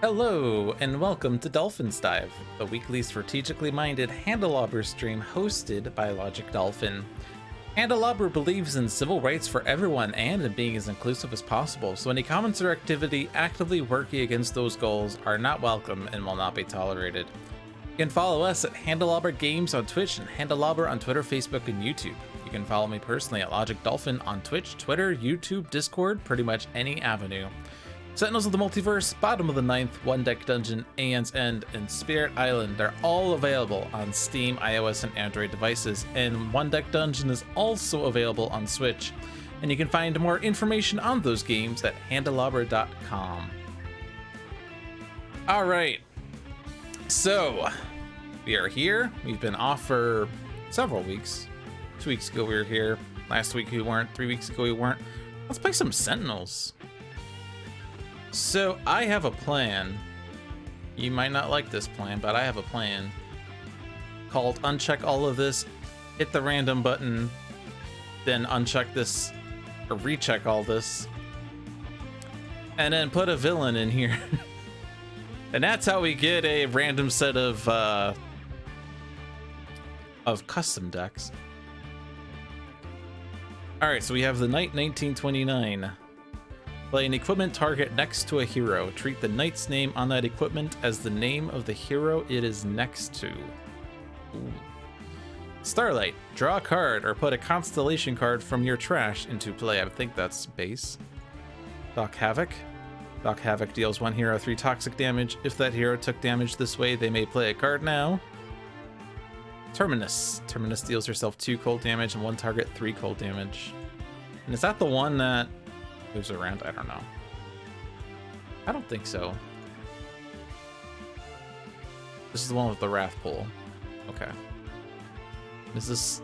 Hello, and welcome to Dolphin's Dive, a weekly strategically minded Handelabra stream hosted by Logic Dolphin. Handelabra believes in civil rights for everyone and in being as inclusive as possible, so any comments or activity actively working against those goals are not welcome and will not be tolerated. You can follow us at Handelabra Games on Twitch and Handelabra on Twitter, Facebook, and YouTube. You can follow me personally at Logic Dolphin on Twitch, Twitter, YouTube, Discord, pretty much any avenue. Sentinels of the Multiverse, Bottom of the Ninth, One Deck Dungeon, Aeon's End, and Spirit Island are all available on Steam, iOS, and Android devices, and One Deck Dungeon is also available on Switch. And you can find more information on those games at handelabra.com. Alright, so we are here. We've been off for several weeks. 2 weeks ago we were here. Last week we weren't. 3 weeks ago we weren't. Let's play some Sentinels. So I have a plan. You might not like this plan, but I have a plan called uncheck all of this, hit the random button, then uncheck this or recheck all this, and then put a villain in here. And that's how we get a random set of custom decks. All right, so we have the Knight 1929. Play an equipment target next to a hero. Treat the knight's name on that equipment as the name of the hero it is next to. Ooh. Starlight. Draw a card or put a constellation card from your trash into play. I think that's base. Doc Havoc. Doc Havoc deals one hero 3 toxic damage. If that hero took damage this way, they may play a card now. Terminus. Terminus deals herself 2 cold damage and one target 3 cold damage. And is that the one that moves around? I don't know. I don't think so. This is the one with the Wrath Pool. Okay. Is this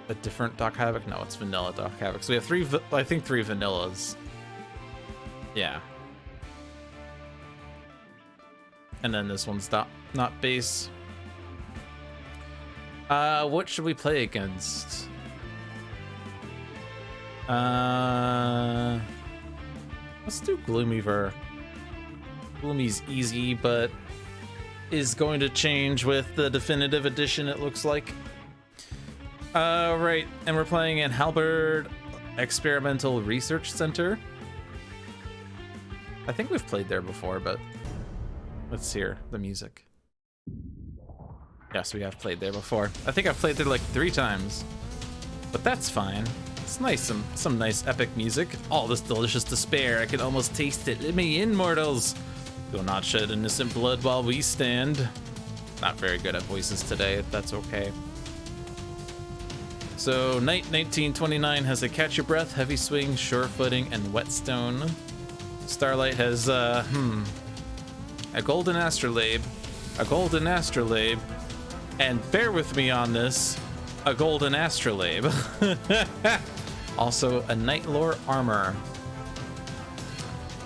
a different Doc Havoc? No, it's vanilla Doc Havoc. So we have three vanillas. Yeah. And then this one's not base. What should we play against? Let's do Gloomyver. Gloomy's easy, but is going to change with the definitive edition, it looks like. Right, and we're playing in Halberd Experimental Research Center. I think we've played there before, but let's hear the music. Yes, we have played there before. I think I've played there like 3 times, but that's fine. It's nice, some nice epic music. All this delicious despair, I can almost taste it. Let me in, mortals. Do not shed innocent blood while we stand. Not very good at voices today, that's okay. So, Knight 1929 has a Catch Your Breath, Heavy Swing, Sure Footing, and Whetstone. Starlight has, a Golden Astrolabe, and bear with me on this, a Golden Astrolabe. Also, a Night Lore Armor.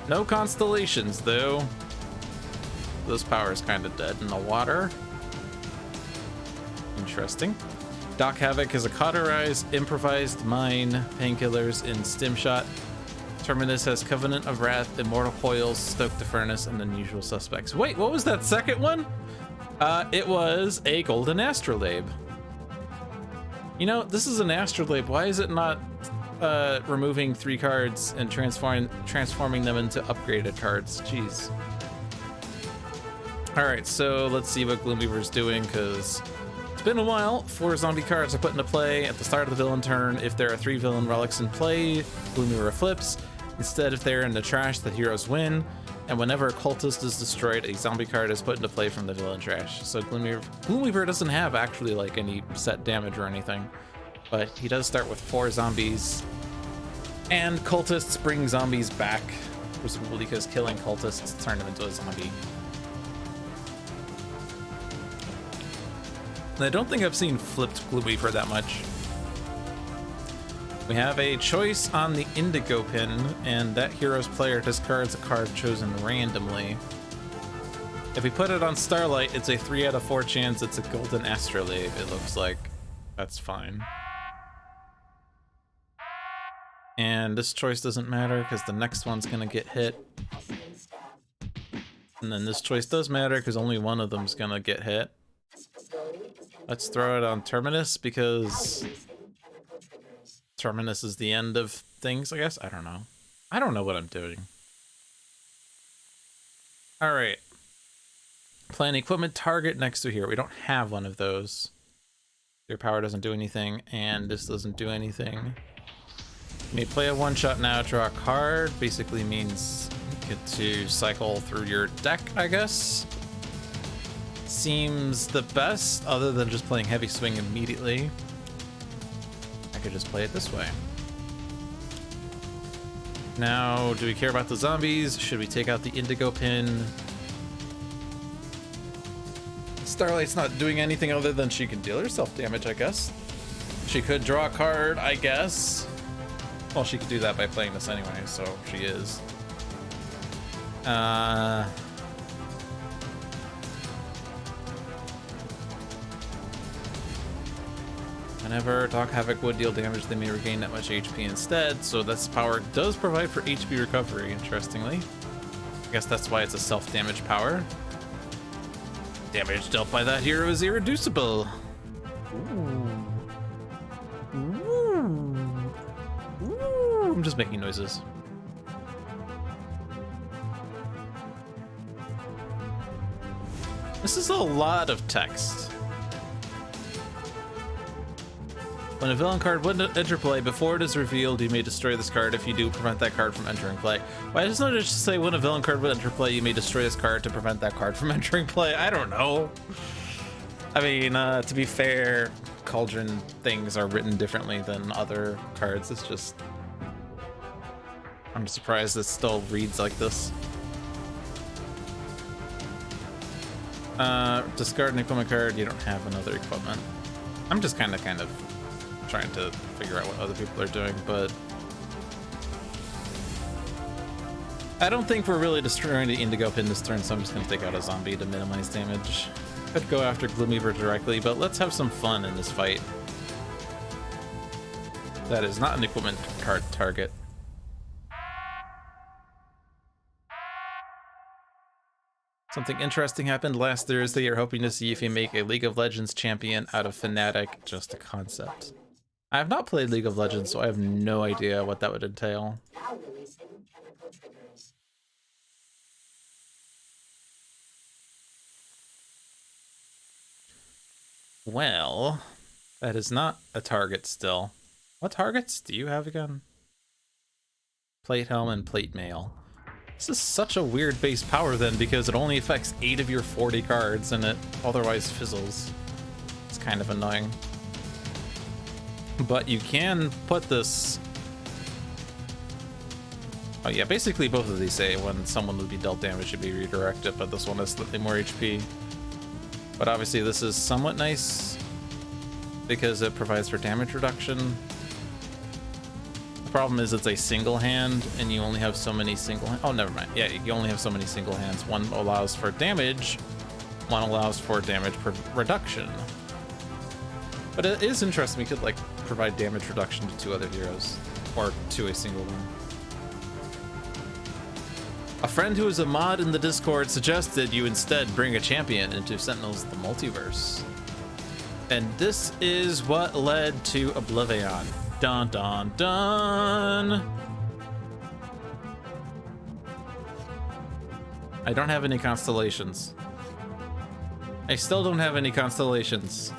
No constellations, though. This power is kind of dead in the water. Interesting. Doc Havoc is a Cauterize, Improvised Mine, Painkillers in Stim Shot. Terminus has Covenant of Wrath, Immortal Coils, Stoke the Furnace, and Unusual Suspects. Wait, what was that second one? It was a Golden Astrolabe. You know, this is an Astrolabe. Why is it not removing 3 cards and transforming them into upgraded cards? Jeez. All right, so let's see what Gloomweaver's doing, because it's been a while. 4 zombie cards are put into play at the start of the villain turn. If there are 3 villain relics in play, Gloomweaver flips. Instead, if they're in the trash, the heroes win. And whenever a cultist is destroyed, a zombie card is put into play from the villain trash. So Gloomweaver doesn't have actually like any set damage or anything, but he does start with 4 zombies. And cultists bring zombies back, presumably because killing cultists turn them into a zombie. And I don't think I've seen flipped Gloomweaver that much. We have a choice on the Indigo pin, and that hero's player discards a card chosen randomly. If we put it on Starlight, it's a 3 out of 4 chance it's a Golden Astrolabe, it looks like. That's fine. And this choice doesn't matter because the next one's gonna get hit. And then this choice does matter because only one of them's gonna get hit. Let's throw it on Terminus because Terminus is the end of things, I guess. I don't know. I don't know what I'm doing. All right. Plant equipment target next to here. We don't have one of those. Your power doesn't do anything, and this doesn't do anything. You may play a one-shot now, draw a card. Basically means you get to cycle through your deck, I guess. Seems the best, other than just playing Heavy Swing immediately. I could just play it this way. Now, do we care about the zombies? Should we take out the indigo pin? Starlight's not doing anything other than she can deal herself damage, I guess. She could draw a card, I guess. Well, she could do that by playing this anyway, so she is. Whenever Doc Havoc would deal damage, they may regain that much HP instead, so this power does provide for HP recovery, interestingly. I guess that's why it's a self-damage power. Damage dealt by that hero is irreducible. Ooh. Ooh. Ooh. I'm just making noises. This is a lot of text. When a villain card would enter play, before it is revealed, you may destroy this card. If you do, prevent that card from entering play. Why doesn't it just say when a villain card would enter play, you may destroy this card to prevent that card from entering play? I don't know. I mean, to be fair, Cauldron things are written differently than other cards. It's just... I'm surprised it still reads like this. Discard an equipment card. You don't have another equipment. I'm just kind of trying to figure out what other people are doing, but I don't think we're really destroying the indigo pin this turn, so I'm just gonna take out a zombie to minimize damage. Could go after Gloomweaver directly, but let's have some fun in this fight. That is not an equipment card target. Something interesting happened last Thursday. You're hoping to see if you make a League of Legends champion out of Fnatic. Just a concept. I have not played League of Legends, so I have no idea what that would entail. Well, that is not a target still. What targets do you have again? Plate Helm and Plate Mail. This is such a weird base power then, because it only affects 8 of your 40 cards and it otherwise fizzles. It's kind of annoying. But you can put this... Oh yeah, basically both of these say when someone would be dealt damage should be redirected, but this one has slightly more HP. But obviously this is somewhat nice because it provides for damage reduction. The problem is it's a single hand and you only have so many single hands. Oh, never mind. Yeah, you only have so many single hands. One allows for damage, one allows for damage reduction. But it is interesting, we could like provide damage reduction to 2 other heroes, or to a single one. A friend who is a mod in the Discord suggested you instead bring a champion into Sentinels of the Multiverse. And this is what led to Oblivion. Dun dun dun! I don't have any constellations. I still don't have any constellations.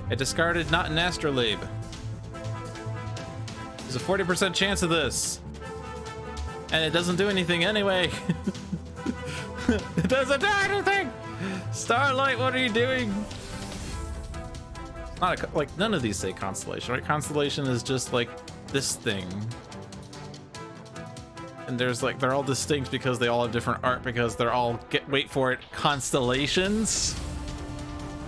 I discarded not an astrolabe. There's a 40% chance of this. And it doesn't do anything anyway. It doesn't do anything! Starlight, what are you doing? It's not a, like, none of these say constellation, right? Constellation is just like this thing. And there's like, they're all distinct because they all have different art, because they're all, wait for it, constellations.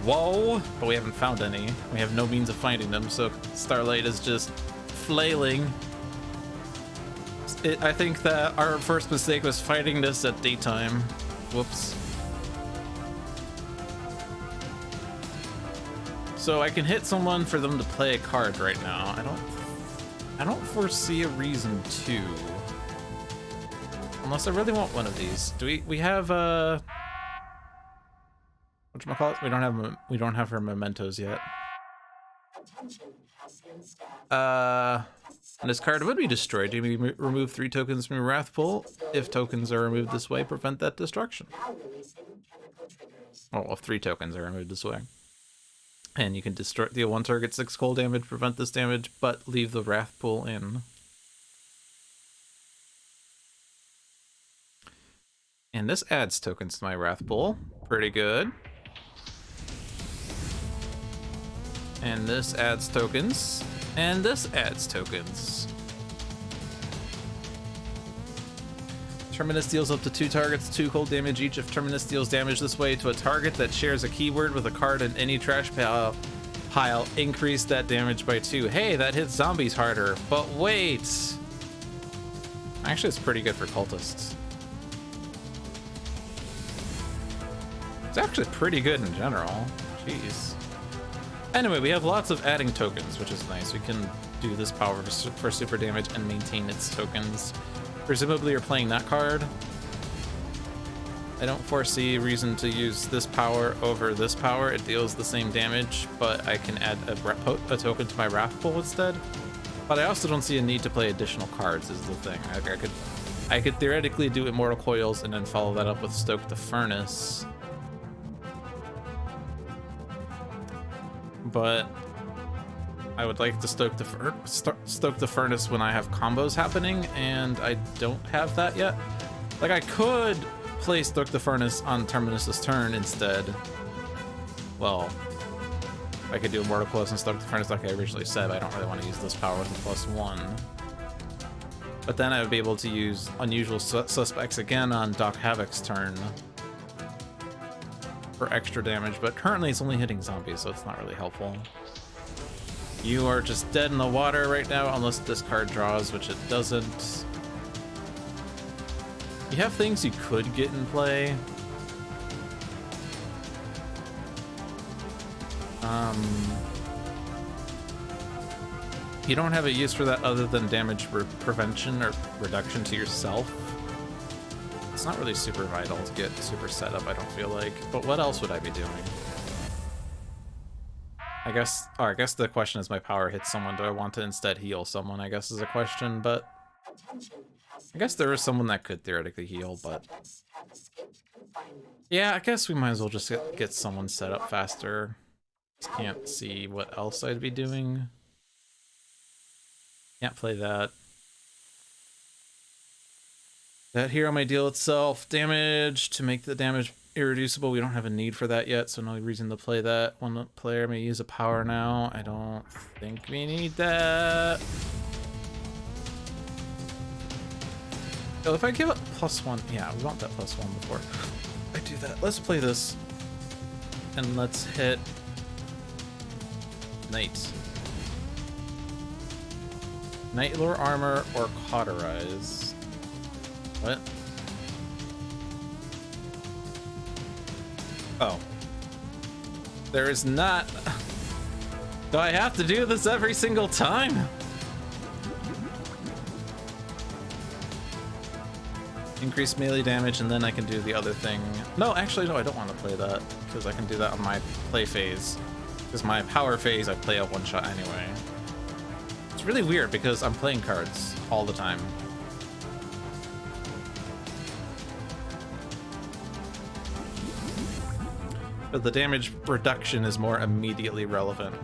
Whoa, but we haven't found any. We have no means of finding them, so Starlight is just flailing. I think that our first mistake was fighting this at daytime. Whoops. So I can hit someone for them to play a card right now. I don't foresee a reason to. Unless I really want one of these. Do we have whatchamacallit? We don't have her mementos yet. And this card would be destroyed. You may remove 3 tokens from your Wrath pool. If tokens are removed this way, prevent that destruction. Well, if 3 tokens are removed this way. And you can deal 1 target 6 cold damage, prevent this damage, but leave the Wrath pool in. And this adds tokens to my Wrath pool. Pretty good. And this adds tokens. And this adds tokens. Terminus deals up to 2 targets 2 cold damage each. If Terminus deals damage this way to a target that shares a keyword with a card in any trash pile, increase that damage by 2. Hey, that hits zombies harder. But wait! Actually, it's pretty good for cultists. It's actually pretty good in general. Jeez. Anyway, we have lots of adding tokens, which is nice. We can do this power for super damage and maintain its tokens. Presumably you're playing that card. I don't foresee a reason to use this power over this power. It deals the same damage, but I can add a token to my Wrath pool instead. But I also don't see a need to play additional cards is the thing. I could theoretically do Immortal Coils and then follow that up with Stoke the Furnace. But I would like to stoke the furnace when I have combos happening, and I don't have that yet. Like, I could play Stoke the Furnace on Terminus's turn instead. Well, I could do Immortal Coils and Stoke the Furnace like I originally said, but I don't really want to use this power with the +1. But then I would be able to use Unusual Suspects again on Doc Havoc's turn for extra damage, but currently it's only hitting zombies, so it's not really helpful. You are just dead in the water right now, unless this card draws, which it doesn't. You have things you could get in play. You don't have a use for that other than damage prevention or reduction to yourself. It's not really super vital to get super set up, I don't feel like. But what else would I be doing? I guess the question is, my power hits someone. Do I want to instead heal someone? I guess is a question, but I guess there is someone that could theoretically heal, but yeah, I guess we might as well just get someone set up faster. Just can't see what else I'd be doing. Can't play that. That hero may deal itself damage to make the damage irreducible. We don't have a need for that yet, so no reason to play that. One player may use a power now. I don't think we need that. Oh, if I give it +1, yeah, we want that +1 before I do that. Let's play this. And let's hit Knight. Knight Lore Armor or Cauterize. What? Oh. There is not... Do I have to do this every single time? Increase melee damage and then I can do the other thing. No, actually, no, I don't want to play that because I can do that on my play phase. Because my power phase, I play a one-shot anyway. It's really weird because I'm playing cards all the time. But the damage reduction is more immediately relevant.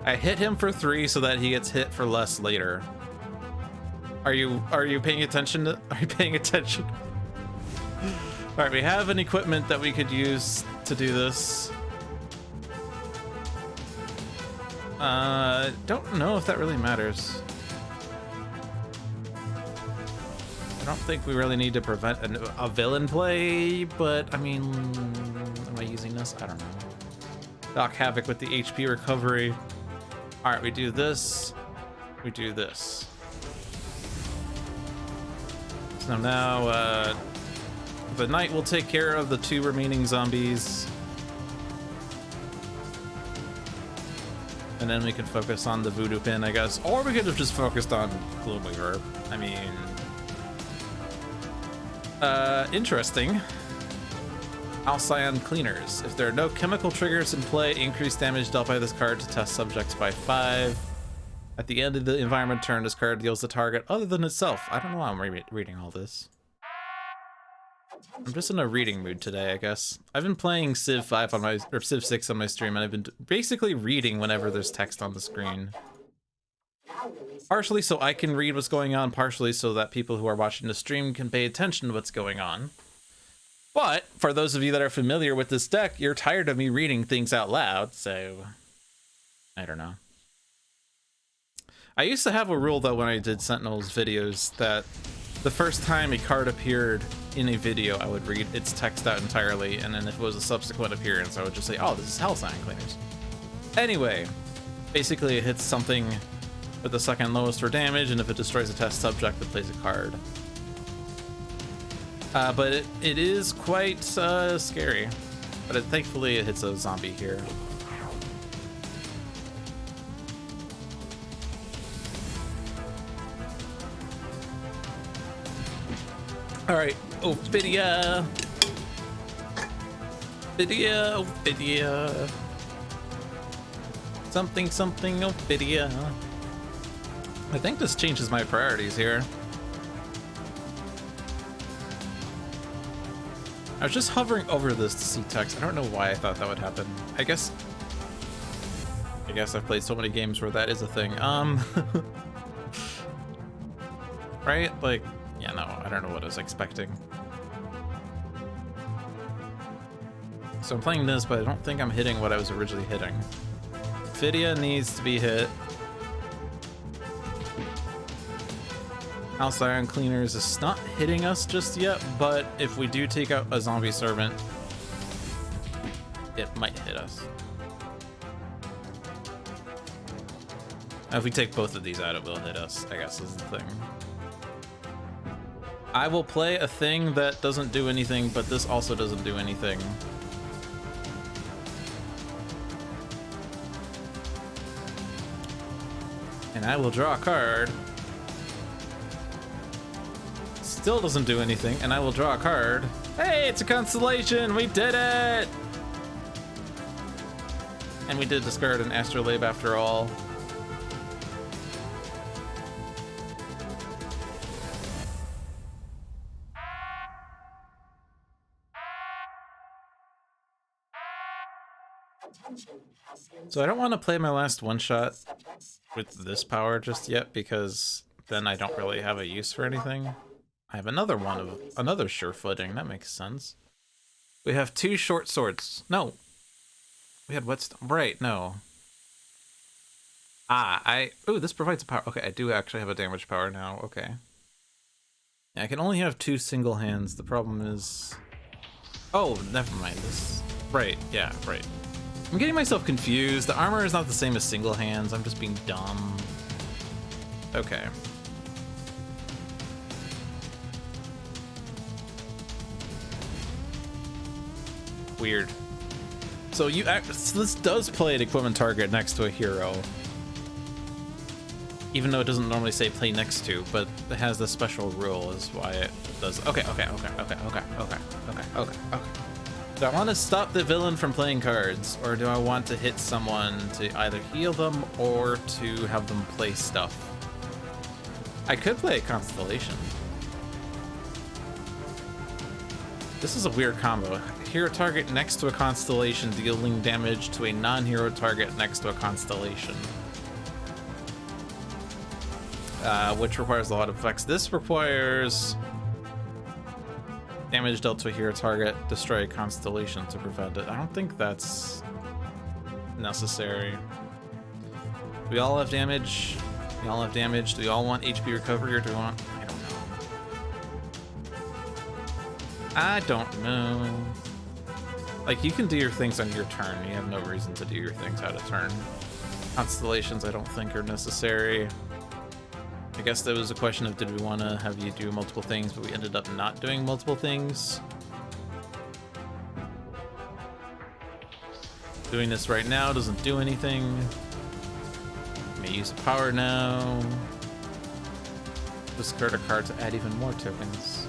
I hit him for 3 so that he gets hit for less later. Are you paying attention to, are you paying attention? All right, we have an equipment that we could use to do this. Don't know if that really matters. I don't think we really need to prevent a villain play, but I mean, am I using this? I don't know. Doc Havoc with the HP recovery. All right, we do this. We do this. So now, the Knight will take care of the 2 remaining zombies. And then we can focus on the Voodoo Pin, I guess. Or we could have just focused on Gloomweaver. I mean, Interesting. Alcyon Cleaners. If there are no chemical triggers in play, increase damage dealt by this card to test subjects by 5. At the end of the environment turn, this card deals the target other than itself. I don't know why I'm reading all this. I'm just in a reading mood today, I guess. I've been playing Civ 5 on my, or Civ 6 on my stream, and I've been basically reading whenever there's text on the screen. Partially so I can read what's going on, partially so that people who are watching the stream can pay attention to what's going on. But for those of you that are familiar with this deck, you're tired of me reading things out loud, so I don't know. I used to have a rule though when I did Sentinels videos that the first time a card appeared in a video, I would read its text out entirely, and then if it was a subsequent appearance, I would just say, oh, this is Halcyon Cleaners. Anyway, basically it hits something with the second lowest for damage, and if it destroys a test subject, it plays a card. But it is quite scary. But thankfully it hits a zombie here. Alright, Ophidia! Ophidia! Something, Ophidia. I think this changes my priorities here. I was just hovering over this to see text. I don't know why I thought that would happen. I guess I've played so many games where that is a thing. Right? Like, yeah, no, I don't know what I was expecting. So I'm playing this, but I don't think I'm hitting what I was originally hitting. Ophidia needs to be hit. Alcyon Cleaners is not hitting us just yet, but if we do take out a zombie servant, it might hit us. If we take both of these out, it will hit us, I guess is the thing. I will play a thing that doesn't do anything, but this also doesn't do anything. And I will draw a card. Still doesn't do anything, and I will draw a card. Hey, it's a constellation! We did it! And we did discard an Astrolabe after all. So I don't want to play my last one-shot with this power just yet, because then I don't really have a use for anything. I have another one of another sure footing. That makes sense. We have 2 short swords. No. We had whetstone. Right, no. Oh, this provides a power. Okay, I do actually have a damage power now. Okay. Yeah, I can only have 2 single hands. The problem is... Oh, never mind. This... Right, yeah, right. I'm getting myself confused. The armor is not the same as single hands. I'm just being dumb. Okay. Weird. So this does play an equipment target next to a hero. Even though it doesn't normally say play next to, but it has this special rule is why it does. Okay. Do I want to stop the villain from playing cards, or do I want to hit someone to either heal them or to have them play stuff? I could play a Constellation. This is a weird combo. Hero target next to a Constellation dealing damage to a non-hero target next to a Constellation. Which requires a lot of effects. This requires damage dealt to a hero target, destroy a Constellation to prevent it. I don't think that's necessary. We all have damage. We all have damage. Do we all want HP recovery, or do we want... I don't know. Like, you can do your things on your turn. You have no reason to do your things out of turn. Constellations I don't think are necessary. I guess that was a question of, did we want to have you do multiple things, but we ended up not doing multiple things. Doing this right now doesn't do anything. May use a power now. Discard a card to add even more tokens.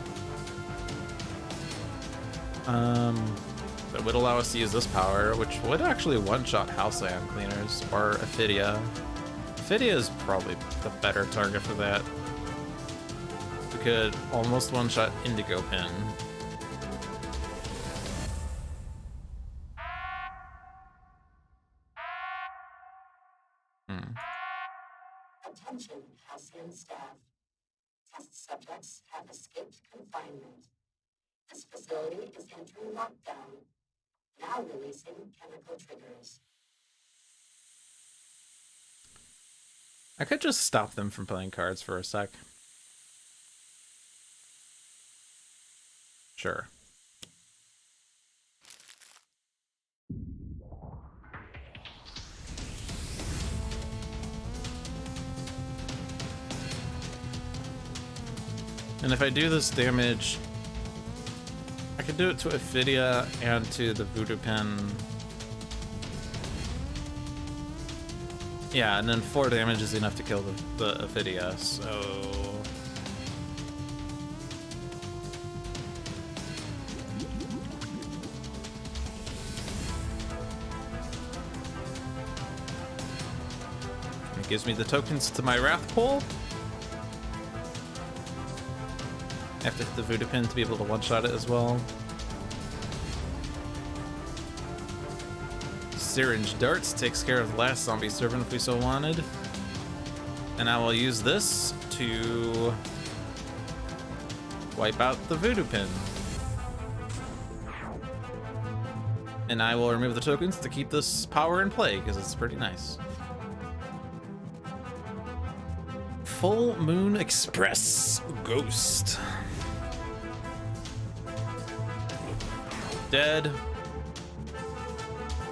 That would allow us to use this power, which would actually one-shot Halcyon Cleaners or Ophidia. Ophidia is probably the better target for that. We could almost one-shot Indigo Pin. Attention, Halcyon staff. Test subjects have escaped confinement. This facility is entering lockdown. Now releasing chemical triggers. I could just stop them from playing cards for a sec. Sure. And if I do this damage, I could do it to Ophidia and to the Voodoo Pin. Yeah, and then 4 damage is enough to kill the Ophidia, so... It gives me the tokens to my Wrath Pool. I have to hit the Voodoo Pin to be able to one-shot it as well. Syringe Darts takes care of the last zombie servant if we so wanted. And I will use this to wipe out the Voodoo Pin. And I will remove the tokens to keep this power in play, because it's pretty nice. Full Moon Express Ghost. Dead.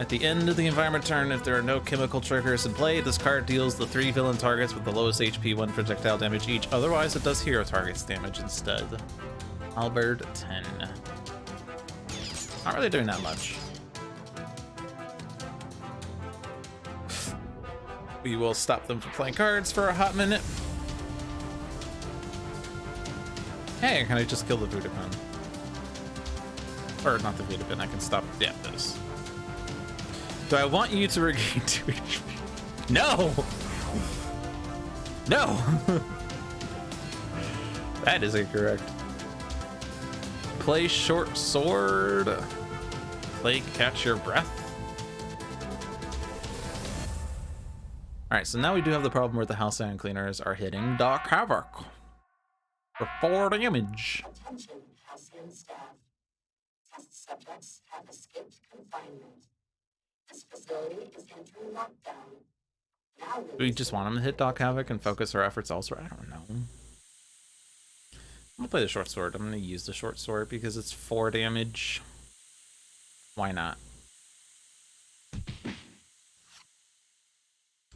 At the end of the environment turn, if there are no chemical triggers in play, this card deals the 3 villain targets with the lowest HP 1 projectile damage each. Otherwise, it does hero targets damage instead. Albert 10. Not really doing that much. We will stop them from playing cards for a hot minute. Hey, can I just kill the Voodoo Pin? Or not the Voodoo Pin, I can stop, yeah, this. Do I want you to regain 2 HP? No! No! That is incorrect. Play Short Sword. Play Catch Your Breath. Alright, so now we do have the problem where the Halcyon Cleaners are hitting Doc Havoc for 4 damage. Attention, Halcyon staff. Test subjects have escaped confinement. This facility is entering lockdown. Now Do we just want them to hit Doc Havoc and focus our efforts elsewhere? I don't know. I'm gonna play the Short Sword. I'm gonna use the Short Sword because it's 4 damage. Why not?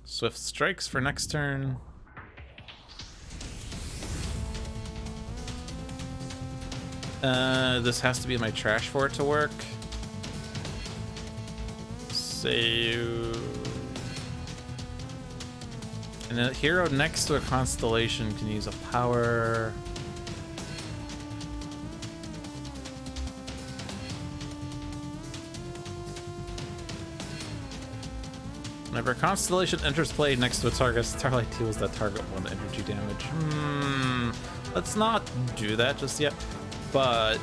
Swift Strikes for next turn. This has to be my trash for it to work. Save. And a hero next to a constellation can use a power. Whenever a constellation enters play next to a target, Starlight deals that target 1 energy damage. Let's not do that just yet, but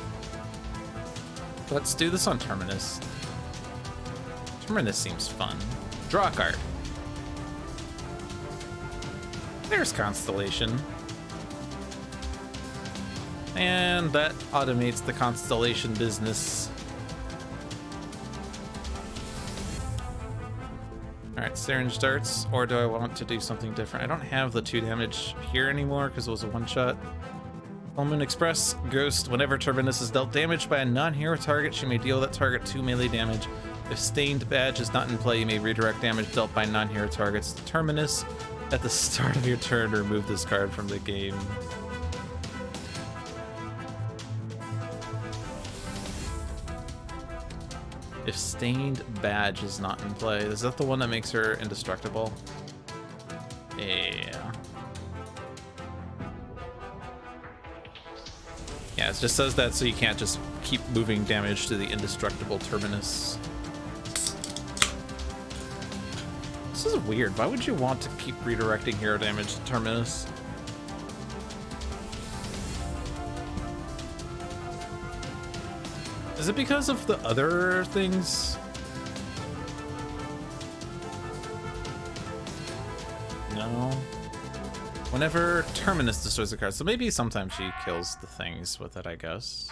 let's do this on Terminus. Terminus seems fun. Draw a card. There's Constellation. And that automates the Constellation business. Alright, Syringe Darts, or do I want to do something different? I don't have the 2 damage here anymore because it was a one-shot. Full Moon Express, Ghost. Whenever Terminus is dealt damage by a non-hero target, she may deal that target 2 melee damage. If Stained Badge is not in play, you may redirect damage dealt by non-hero targets to Terminus. At the start of your turn, remove this card from the game. If Stained Badge is not in play, is that the one that makes her indestructible? Yeah. Yeah, it just says that so you can't just keep moving damage to the indestructible terminus. This is weird. Why would you want to keep redirecting hero damage to terminus? Is it because of the other things? No. Whenever terminus destroys a card, so maybe sometimes she kills the things with it, I guess.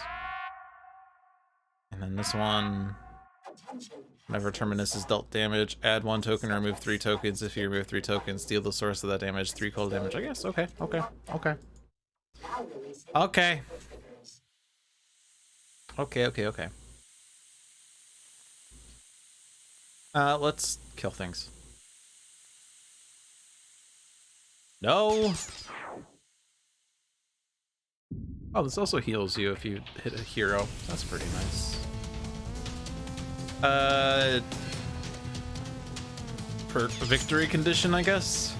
And then this one, whenever terminus is dealt damage, add 1 token or remove 3 tokens. If you remove 3 tokens, deal the source of that damage 3 cold damage. I guess. Okay. Okay. Okay. Okay. Okay. Okay. Okay. Let's kill things. No. Oh, this also heals you if you hit a hero. That's pretty nice. For victory condition, I guess.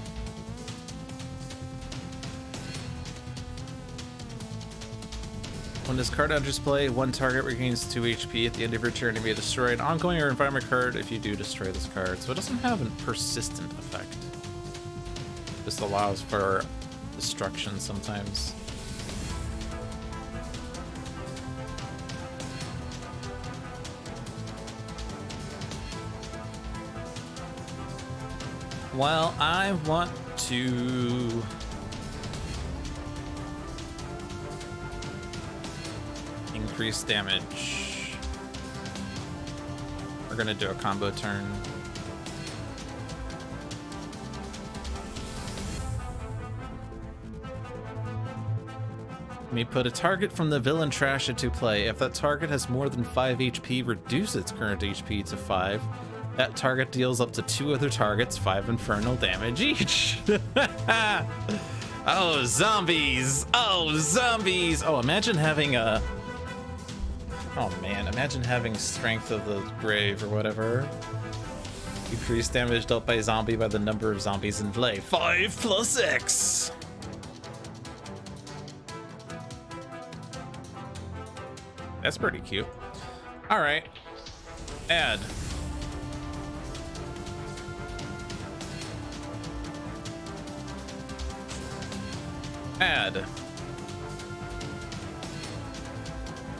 When this card enters play, 1 target regains 2 HP at the end of your turn and may destroy an ongoing or environment card if you do destroy this card. So it doesn't have a persistent effect. Just allows for destruction sometimes. Well, I want to increase damage. We're gonna do a combo turn. Let me put a target from the villain trash into play. If that target has more than 5 HP, reduce its current HP to 5. That target deals up to 2 other targets 5 infernal damage each. Oh, zombies! Oh, zombies! Oh, imagine having a... Oh man, imagine having Strength of the Grave or whatever. Increase damage dealt by a zombie by the number of zombies in play. 5 plus X! That's pretty cute. Alright. Add. Add.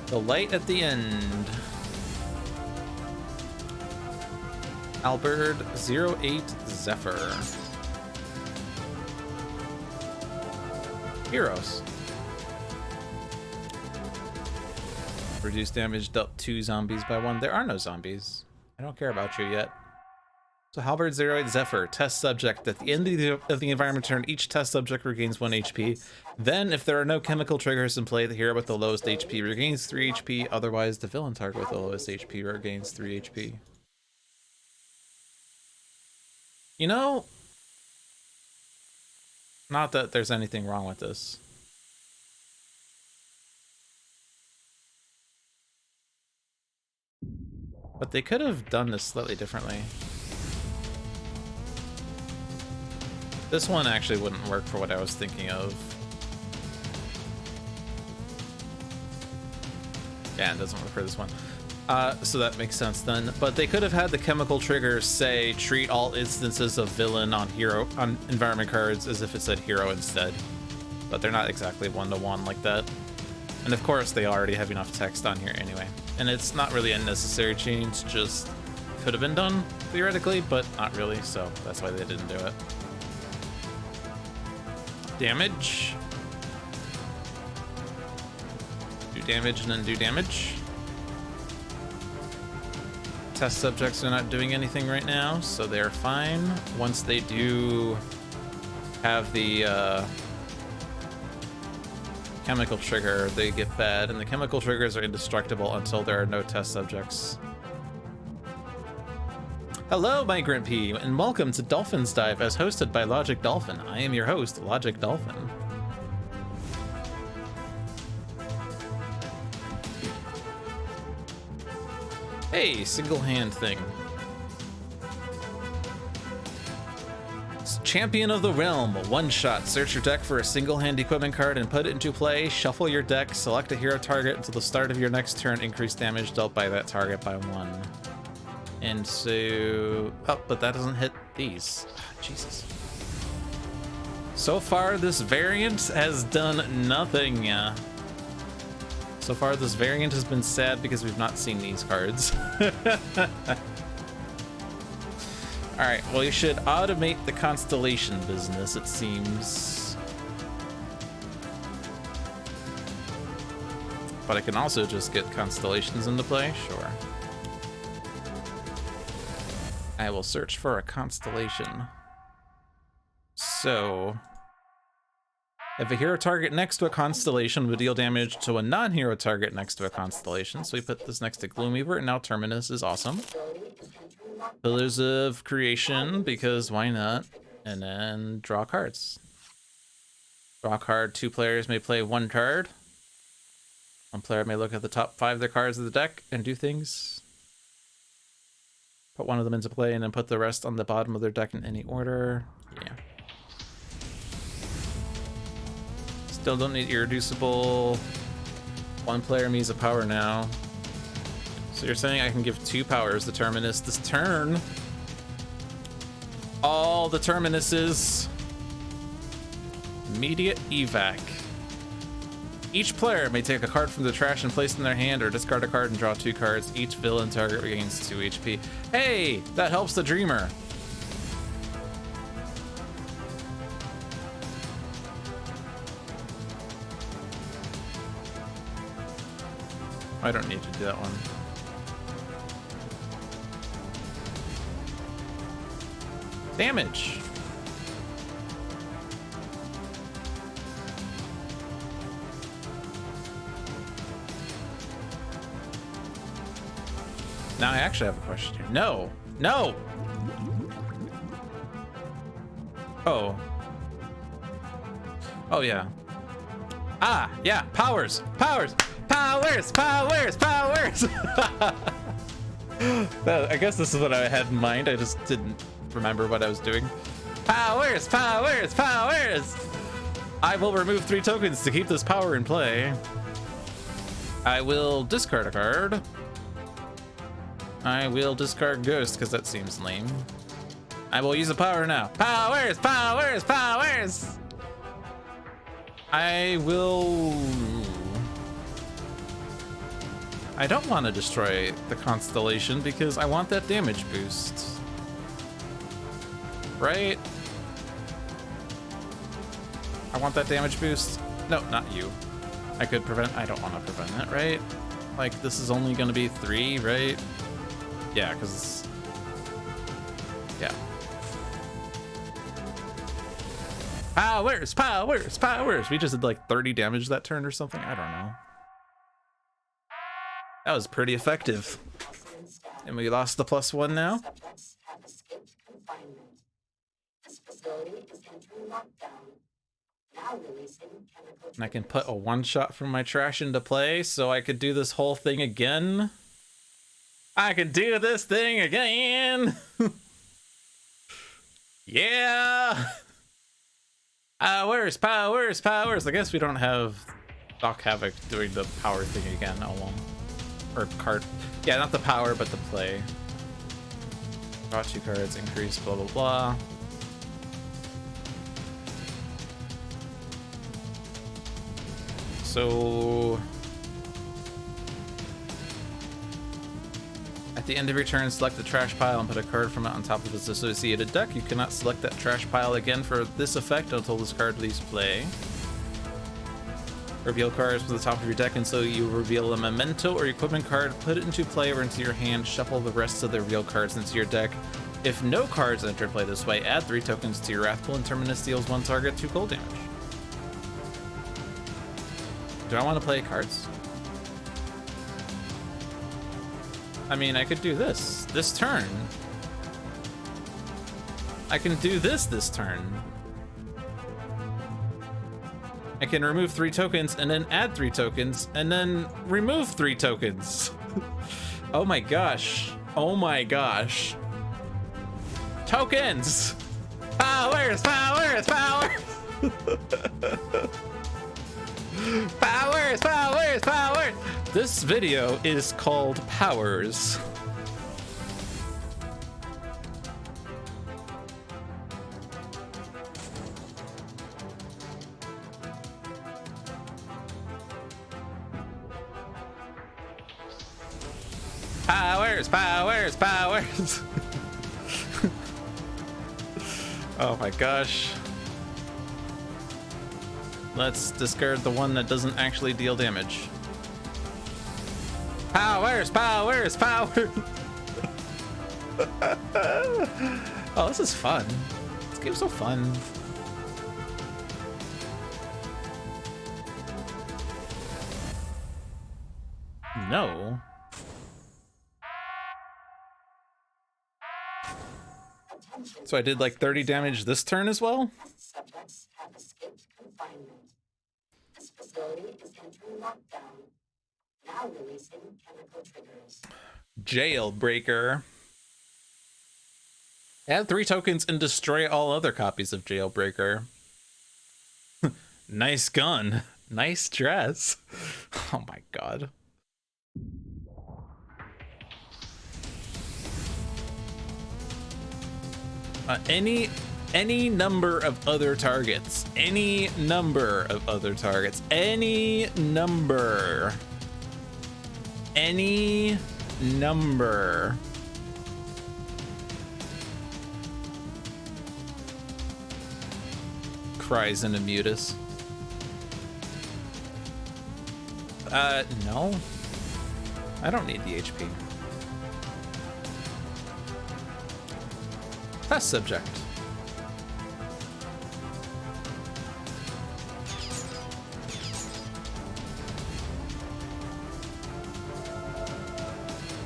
The light at the end. Albert 08 Zephyr. Heroes. Reduce damage dealt 2 zombies by 1. There are no zombies. I don't care about you yet. So Halberd 08 Zephyr, test subject. At the end of the environment turn, each test subject regains 1 HP. Then, if there are no chemical triggers in play, the hero with the lowest HP regains 3 HP. Otherwise, the villain target with the lowest HP regains 3 HP. You know, not that there's anything wrong with this. But they could have done this slightly differently. This one actually wouldn't work for what I was thinking of. Yeah, it doesn't work for this one. So that makes sense then. But they could have had the chemical triggers say treat all instances of villain on environment cards as if it said hero instead. But they're not exactly one-to-one like that. And of course, they already have enough text on here anyway. And it's not really a necessary change, just could have been done theoretically, but not really, so that's why they didn't do it. Damage. Do damage and then do damage. Test subjects are not doing anything right now, so they're fine. Once they do have the chemical trigger, they get bad, and the chemical triggers are indestructible until there are no test subjects. Hello, Migrant P, and welcome to Dolphin's Dive as hosted by Logic Dolphin. I am your host, Logic Dolphin. Hey, single hand thing. Champion of the Realm. One shot. Search your deck for a single hand equipment card and put it into play. Shuffle your deck. Select a hero target until the start of your next turn. Increase damage dealt by that target by 1. And so... Oh, but that doesn't hit these. Jesus. So far, this variant has done nothing. So far, this variant has been sad because we've not seen these cards. Alright, well, you should automate the constellation business, it seems. But I can also just get constellations into play? Sure. I will search for a constellation. So... if a hero target next to a constellation would deal damage to a non-hero target next to a constellation. So we put this next to Gloomweaver, and now Terminus is awesome. Pillars of Creation, because why not? And then draw cards. Draw a card. 2 players may play 1 card. 1 player may look at the top 5 of their cards of the deck and do things. Put 1 of them into play and then put the rest on the bottom of their deck in any order. Yeah. Still don't need irreducible. 1 player means a power now. So you're saying I can give 2 powers to Terminus this turn? All the Terminuses. Immediate evac. Each player may take a card from the trash and place it in their hand, or discard a card and draw 2 cards. Each villain target regains 2 HP. Hey, that helps the Dreamer. I don't need to do that one. Damage. Now I actually have a question here. No! No! Oh. Oh, yeah. Ah, yeah, powers! Powers! Powers! Powers! Powers! I guess this is what I had in mind. I just didn't remember what I was doing. Powers! Powers! Powers! I will remove 3 tokens to keep this power in play. I will discard a card. I will discard Ghost, because that seems lame. I will use a power now. Powers! Powers! Powers! I will... I don't want to destroy the constellation because I want that damage boost. Right? I want that damage boost. No, not you. I could prevent... I don't want to prevent it, right? Like, this is only going to be 3, right? Yeah, because... yeah. Powers! Powers! Powers! We just did like 30 damage that turn or something? I don't know. That was pretty effective. And we lost the +1 now. And I can put a 1-shot from my trash into play, so I could do this whole thing again. I can do this thing again! Yeah! Powers, powers, powers! I guess we don't have Doc Havoc doing the power thing again. Oh well. Or card. Yeah, not the power, but the play. Draw 2 cards, increase, blah, blah, blah. So... at the end of your turn, select the trash pile and put a card from it on top of its associated deck. You cannot select that trash pile again for this effect until this card leaves play. Reveal cards from the top of your deck, and so you reveal a memento or equipment card, put it into play or into your hand, shuffle the rest of the reveal cards into your deck. If no cards enter play this way, add 3 tokens to your Wrathpool and Terminus deals 1 target 2 cold damage. Do I want to play cards? I mean, I could do this turn. I can do this turn. I can remove 3 tokens and then add 3 tokens and then remove 3 tokens. Oh my gosh. Oh my gosh. Tokens! Powers, powers, powers! Powers, powers, powers! This video is called Powers. Powers, powers, powers! Oh my gosh. Let's discard the one that doesn't actually deal damage. Powers, powers, powers! Oh, this is fun. This game's so fun. No. So I did like 30 damage this turn as well? Subjects have escaped confinement. This facility is entering lockdown. Now releasing chemical triggers. Jailbreaker. Add 3 tokens and destroy all other copies of Jailbreaker. Nice gun. Nice dress. Oh my god. Any number of other targets. Any number of other targets. Any number. Any number. Cries in a mutus. No. I don't need the HP. Test subject.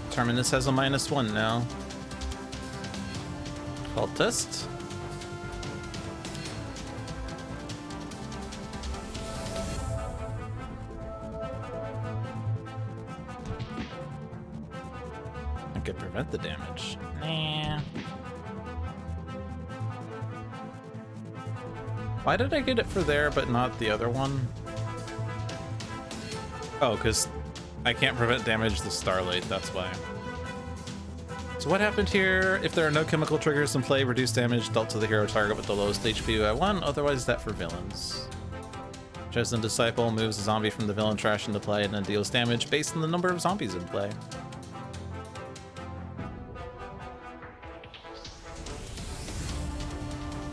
Terminus has a -1 now. Cultist. I could prevent the damage. Nah. Why did I get it for there but not the other one? Oh, because I can't prevent damage to Starlight, that's why. So what happened here? If there are no chemical triggers in play, reduce damage dealt to the hero target with the lowest HP by 1, otherwise that for villains. Chosen Disciple moves a zombie from the villain trash into play and then deals damage based on the number of zombies in play.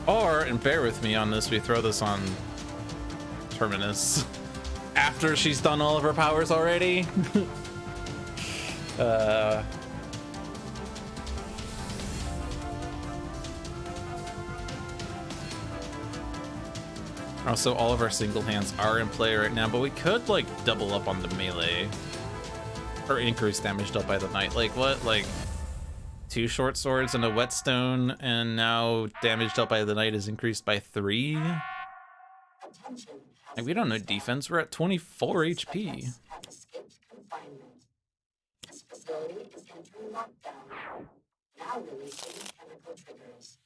Or, and bear with me on this, we throw this on Terminus after she's done all of her powers already. Also, all of our single hands are in play right now, but we could like double up on the melee or increase damage dealt by the knight. Like what? Like 2 short swords and a whetstone, and now damage dealt by the knight is increased by 3. And we don't know defense. We're at 24 HP. This facility is entering lockdown. Now releasing chemical triggers.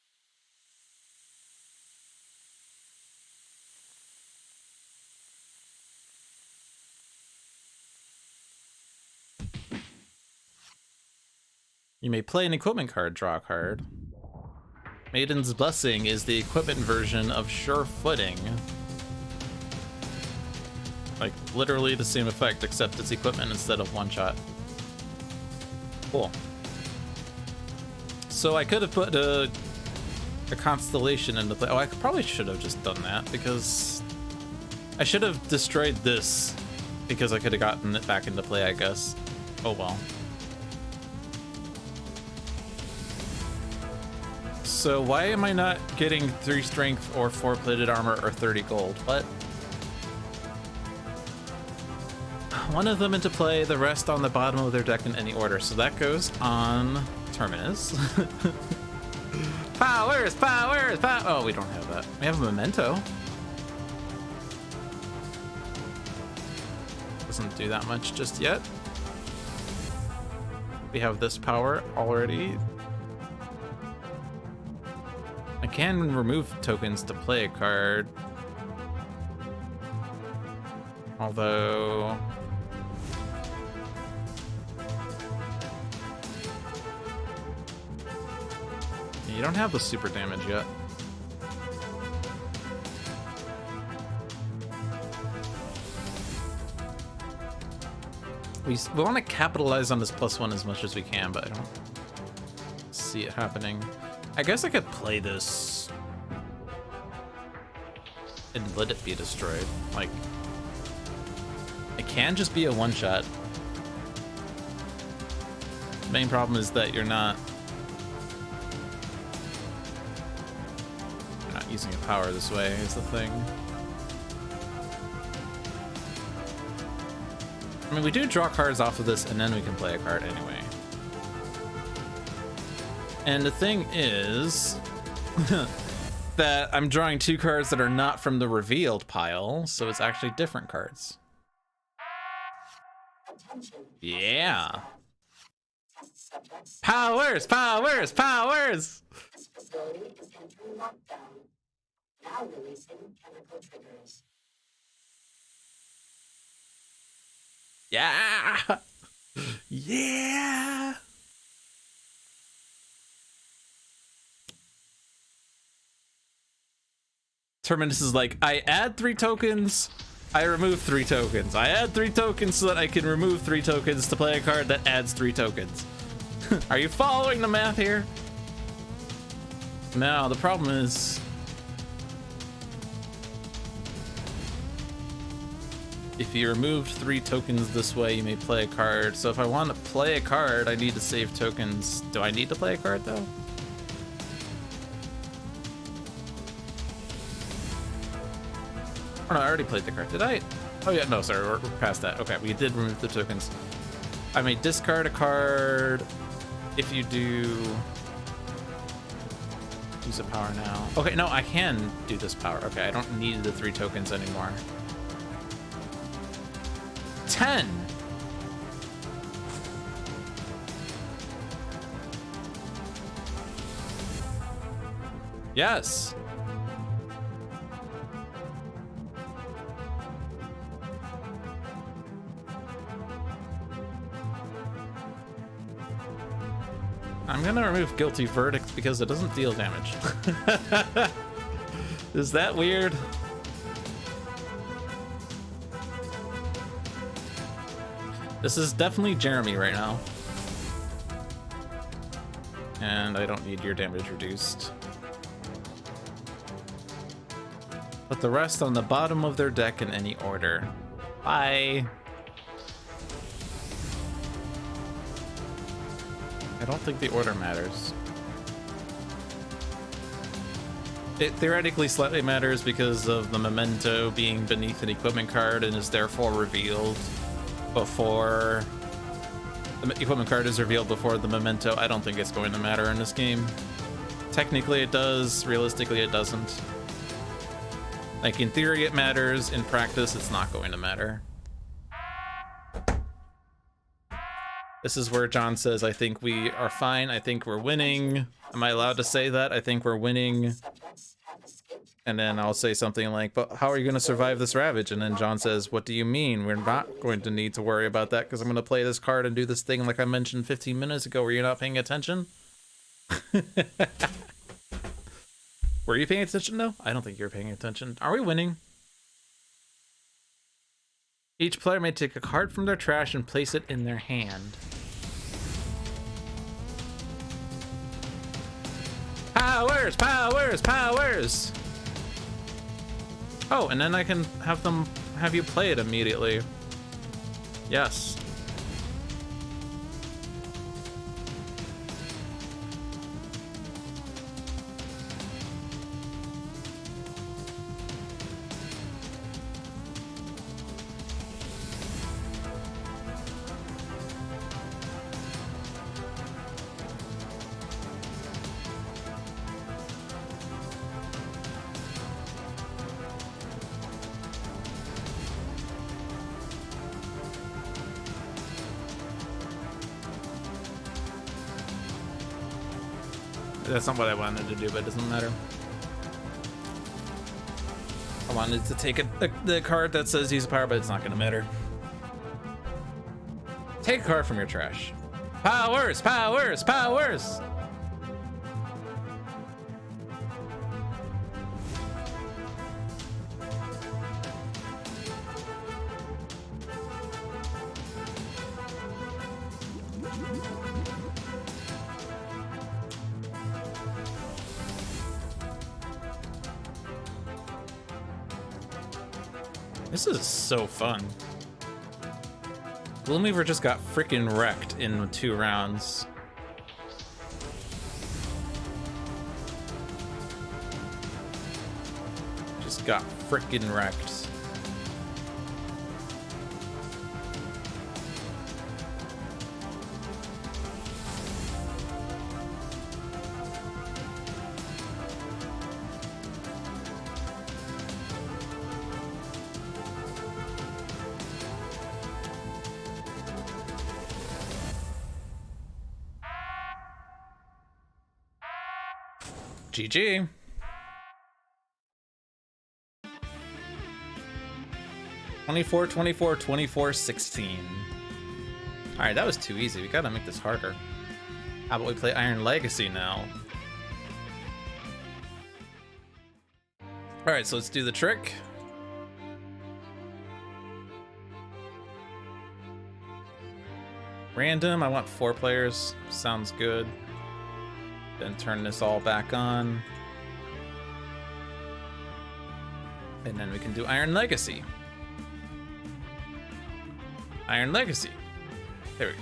You may play an equipment card, draw a card. Maiden's Blessing is the equipment version of Sure Footing. Like, literally the same effect, except it's equipment instead of one shot. Cool. So I could have put a constellation into play. Oh, I probably should have just done that, because I should have destroyed this, because I could have gotten it back into play, I guess. Oh well. So why am I not getting 3 strength or 4 plated armor or 30 gold? What? One of them into play, the rest on the bottom of their deck in any order. So that goes on Terminus. Powers, powers, powers. Oh, we don't have that. We have a memento. Doesn't do that much just yet. We have this power already. I can remove tokens to play a card. Although... you don't have the super damage yet. We want to capitalize on this +1 as much as we can, but I don't see it happening. I guess I could play this and let it be destroyed. Like, it can just be a one-shot. The main problem is that you're not using a power this way is the thing. I mean, we do draw cards off of this, and then we can play a card anyway. And the thing is that I'm drawing 2 cards that are not from the revealed pile, so it's actually different cards. Yeah. Powers, powers, powers! This facility is entering lockdown. Now releasing chemical triggers. Yeah! Yeah! Terminus is like, I add 3 tokens, I remove 3 tokens. I add 3 tokens so that I can remove 3 tokens to play a card that adds 3 tokens. Are you following the math here? No, the problem is... if you removed 3 tokens this way, you may play a card. So if I want to play a card, I need to save tokens. Do I need to play a card, though? Oh, no, I already played the card. Did I? Oh, yeah, no, sorry, we're past that. Okay, we did remove the tokens. I may discard a card if you do... use a power now. Okay, no, I can do this power. Okay, I don't need the 3 tokens anymore. 10. Yes. I'm gonna remove Guilty Verdict because it doesn't deal damage. Is that weird? This is definitely Jeremy right now. And I don't need your damage reduced. Put the rest on the bottom of their deck in any order. Bye. I don't think the order matters. It theoretically slightly matters because of the memento being beneath an equipment card and is therefore revealed before the equipment card is revealed before the memento. I don't think it's going to matter in this game. Technically it does, realistically it doesn't. Like in theory it matters, in practice it's not going to matter. This is where John says, I think we are fine, I think we're winning. Am I allowed to say that? I think we're winning. And then I'll say something like, but how are you going to survive this ravage? And then John says, what do you mean? We're not going to need to worry about that because I'm going to play this card and do this thing like I mentioned 15 minutes ago. Were you not paying attention? Were you paying attention? No, I don't think you're paying attention. Are we winning? Each player may take a card from their trash and place it in their hand. Powers, powers, powers! Oh, and then I can have you play it immediately. Yes. That's not what I wanted to do, but it doesn't matter. wanted to take the card that says use a power, but it's not gonna matter. Take a card from your trash. Powers, powers, powers! This is so fun. Gloomweaver just got freaking wrecked in 2 rounds. Just got freaking wrecked. GG. (24, 24, 24, 16). All right, that was too easy. We gotta make this harder. How about we play Iron Legacy now? All right, so let's do the trick. Random, I want 4 players. Sounds good. Then turn this all back on. And then we can do Iron Legacy. Iron Legacy. There we go.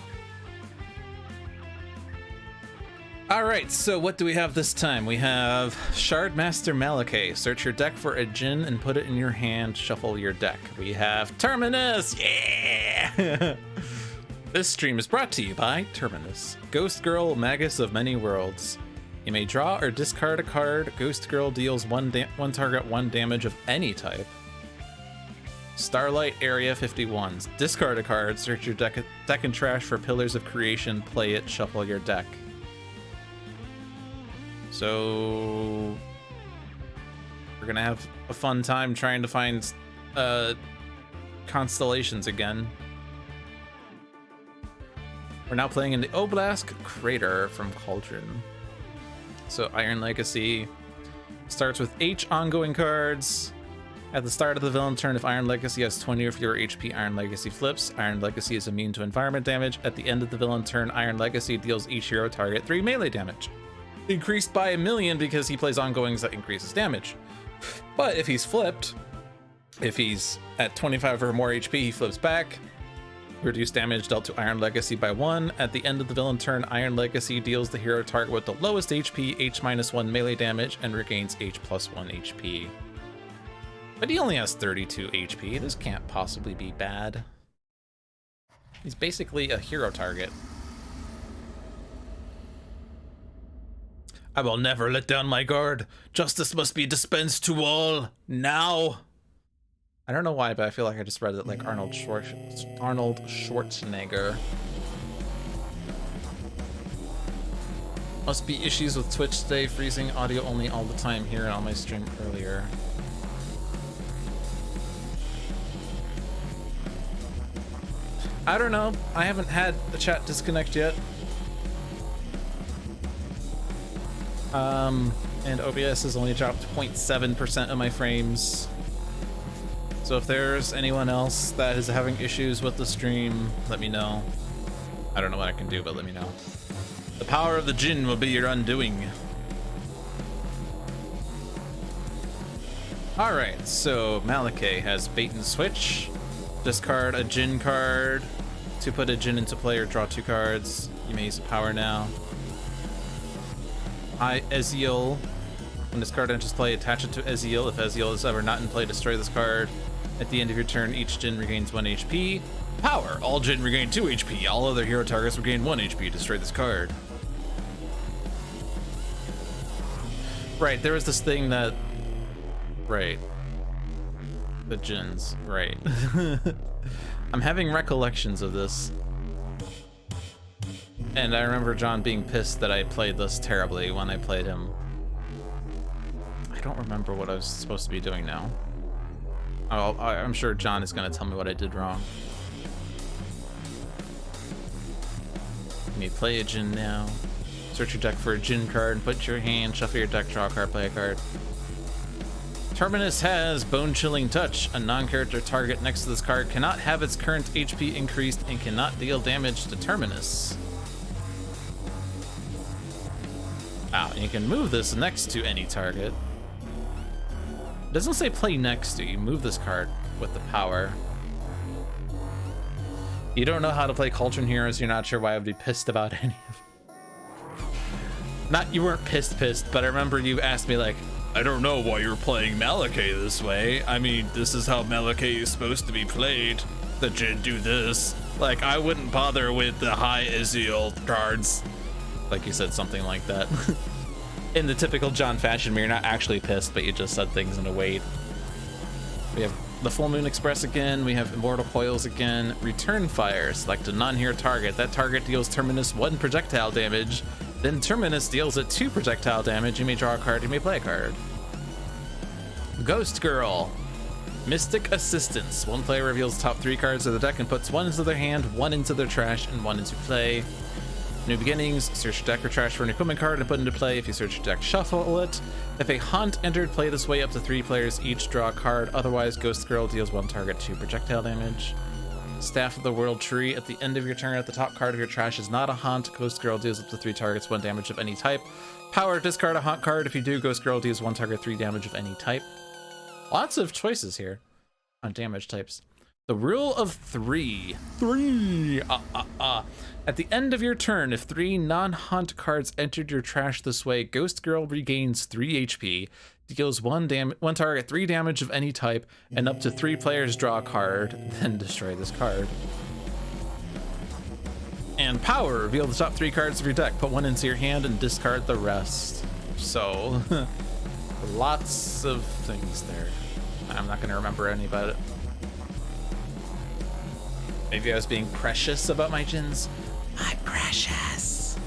Alright, so what do we have this time? We have Shardmaster Malachi. Search your deck for a Djinn and put it in your hand. Shuffle your deck. We have Terminus. Yeah! This stream is brought to you by Terminus, Ghost Girl, Magus of Many Worlds. You may draw or discard a card. Ghost Girl deals one target 1 damage of any type. Starlight Area 51s. Discard a card. Search your deck and trash for Pillars of Creation. Play it. Shuffle your deck. So we're gonna have a fun time trying to find constellations again. We're now playing in the Obelisk Crater from Cauldron. So Iron Legacy starts with H ongoing cards. At the start of the villain turn, if Iron Legacy has 20 or fewer HP, Iron Legacy flips. Iron Legacy is immune to environment damage. At the end of the villain turn, Iron Legacy deals each hero target 3 melee damage. Increased by 1,000,000 because he plays ongoings that increases damage. But if he's flipped, if he's at 25 or more HP, he flips back. Reduce damage dealt to Iron Legacy by 1. At the end of the villain turn, Iron Legacy deals the hero target with the lowest HP, H-1 melee damage, and regains H+1 HP. But he only has 32 HP. This can't possibly be bad. He's basically a hero target. I will never let down my guard. Justice must be dispensed to all, now. I don't know why, but I feel like I just read it like Arnold Schwarzenegger. Must be issues with Twitch today, freezing audio only all the time here and on my stream earlier. I don't know. I haven't had the chat disconnect yet. And OBS has only dropped 0.7% of my frames. So if there's anyone else that is having issues with the stream, let me know. I don't know what I can do, but let me know. The power of the Djinn will be your undoing. Alright, so Malachi has bait and switch. Discard a Djinn card. To put a Djinn into play or draw 2 cards. You may use a power now. Ezreal. When this card enters play, attach it to Ezreal. If Ezreal is ever not in play, destroy this card. At the end of your turn, each Djinn regains 1 HP. Power! All Djinn regain 2 HP. All other hero targets regain 1 HP. Destroy this card. Right, there was this thing that... Right. The Djinns. Right. I'm having recollections of this. And I remember John being pissed that I played this terribly when I played him. I don't remember what I was supposed to be doing now. I'm sure John is going to tell me what I did wrong. You may play a Djinn now. Search your deck for a Djinn card and put your hand, shuffle your deck, draw a card, play a card. Terminus has Bone Chilling Touch. A non-character target next to this card cannot have its current HP increased and cannot deal damage to Terminus. Wow, and you can move this next to any target. It doesn't say play next to, you move this card with the power. You don't know how to play Cauldron Heroes, you're not sure why I would be pissed about any of it. Not, you weren't pissed, but I remember you asked me like, I don't know why you're playing Malachi this way. I mean, this is how Malachi is supposed to be played. The Djinn do this. Like, I wouldn't bother with the high Iziel cards. Like you said something like that. In the typical John fashion, where you're not actually pissed, but you just said things in a way. We have the Full Moon Express again. We have Immortal Coils again. Return Fire. Select a non-hero target. That target deals Terminus 1 projectile damage. Then Terminus deals it 2 projectile damage. You may draw a card, you may play a card. Ghost Girl. Mystic Assistance. One player reveals the top 3 cards of the deck and puts 1 into their hand, 1 into their trash, and 1 into play. New Beginnings. Search your deck or trash for an equipment card and put it into play. If you search your deck, shuffle it. If a haunt entered, play this way up to 3 players each draw a card. Otherwise, Ghost Girl deals 1 target 2 projectile damage. Staff of the World Tree. At the end of your turn, at the top card of your trash is not a haunt. Ghost Girl deals up to 3 targets, 1 damage of any type. Power, discard a haunt card. If you do, Ghost Girl deals 1 target, 3 damage of any type. Lots of choices here on damage types. The Rule of 3. At the end of your turn, if 3 non-haunt cards entered your trash this way, Ghost Girl regains 3 HP, deals 1 target 3 damage of any type, and up to 3 players draw a card, then destroy this card. And Power, reveal the top 3 cards of your deck, put 1 into your hand and discard the rest. So, lots of things there. I'm not gonna remember any about it. Maybe I was being precious about my Djinns. My precious.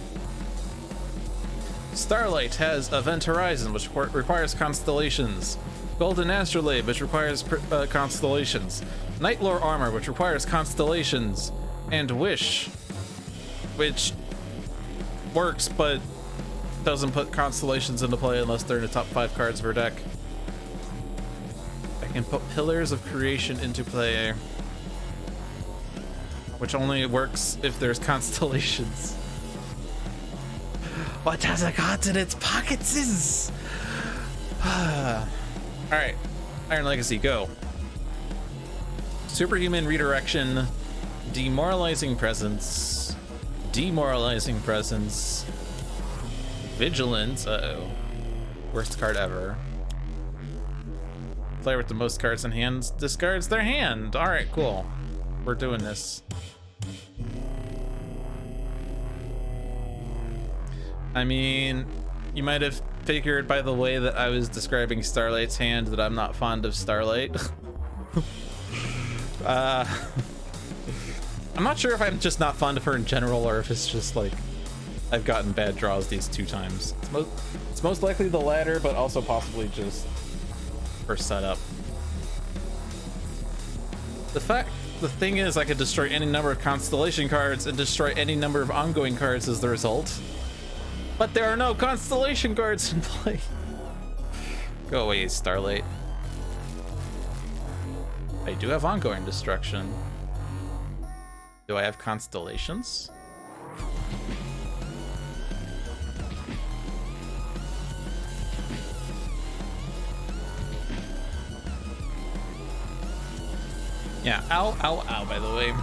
Starlight has Event Horizon, which requires constellations. Golden Astrolabe, which requires constellations. Nightlore Armor, which requires constellations. And Wish, which works but doesn't put constellations into play unless they're in the top 5 cards of her deck. I can put Pillars of Creation into play, which only works if there's constellations. What has it got in its pockets? Alright, Iron Legacy, go. Superhuman Redirection, Demoralizing Presence, Demoralizing Presence, Vigilance, uh-oh, worst card ever. Player with the most cards in hand discards their hand. Alright, cool. We're doing this. I mean, you might have figured by the way that I was describing Starlight's hand that I'm not fond of Starlight. I'm not sure if I'm just not fond of her in general or if it's just like I've gotten bad draws these 2 times. It's most likely the latter, but also possibly just her setup. The thing is, I could destroy any number of constellation cards and destroy any number of ongoing cards as the result. But there are no constellation cards in play. Go away, Starlight. I do have ongoing destruction. Do I have constellations? Yeah, ow, ow, ow, by the way.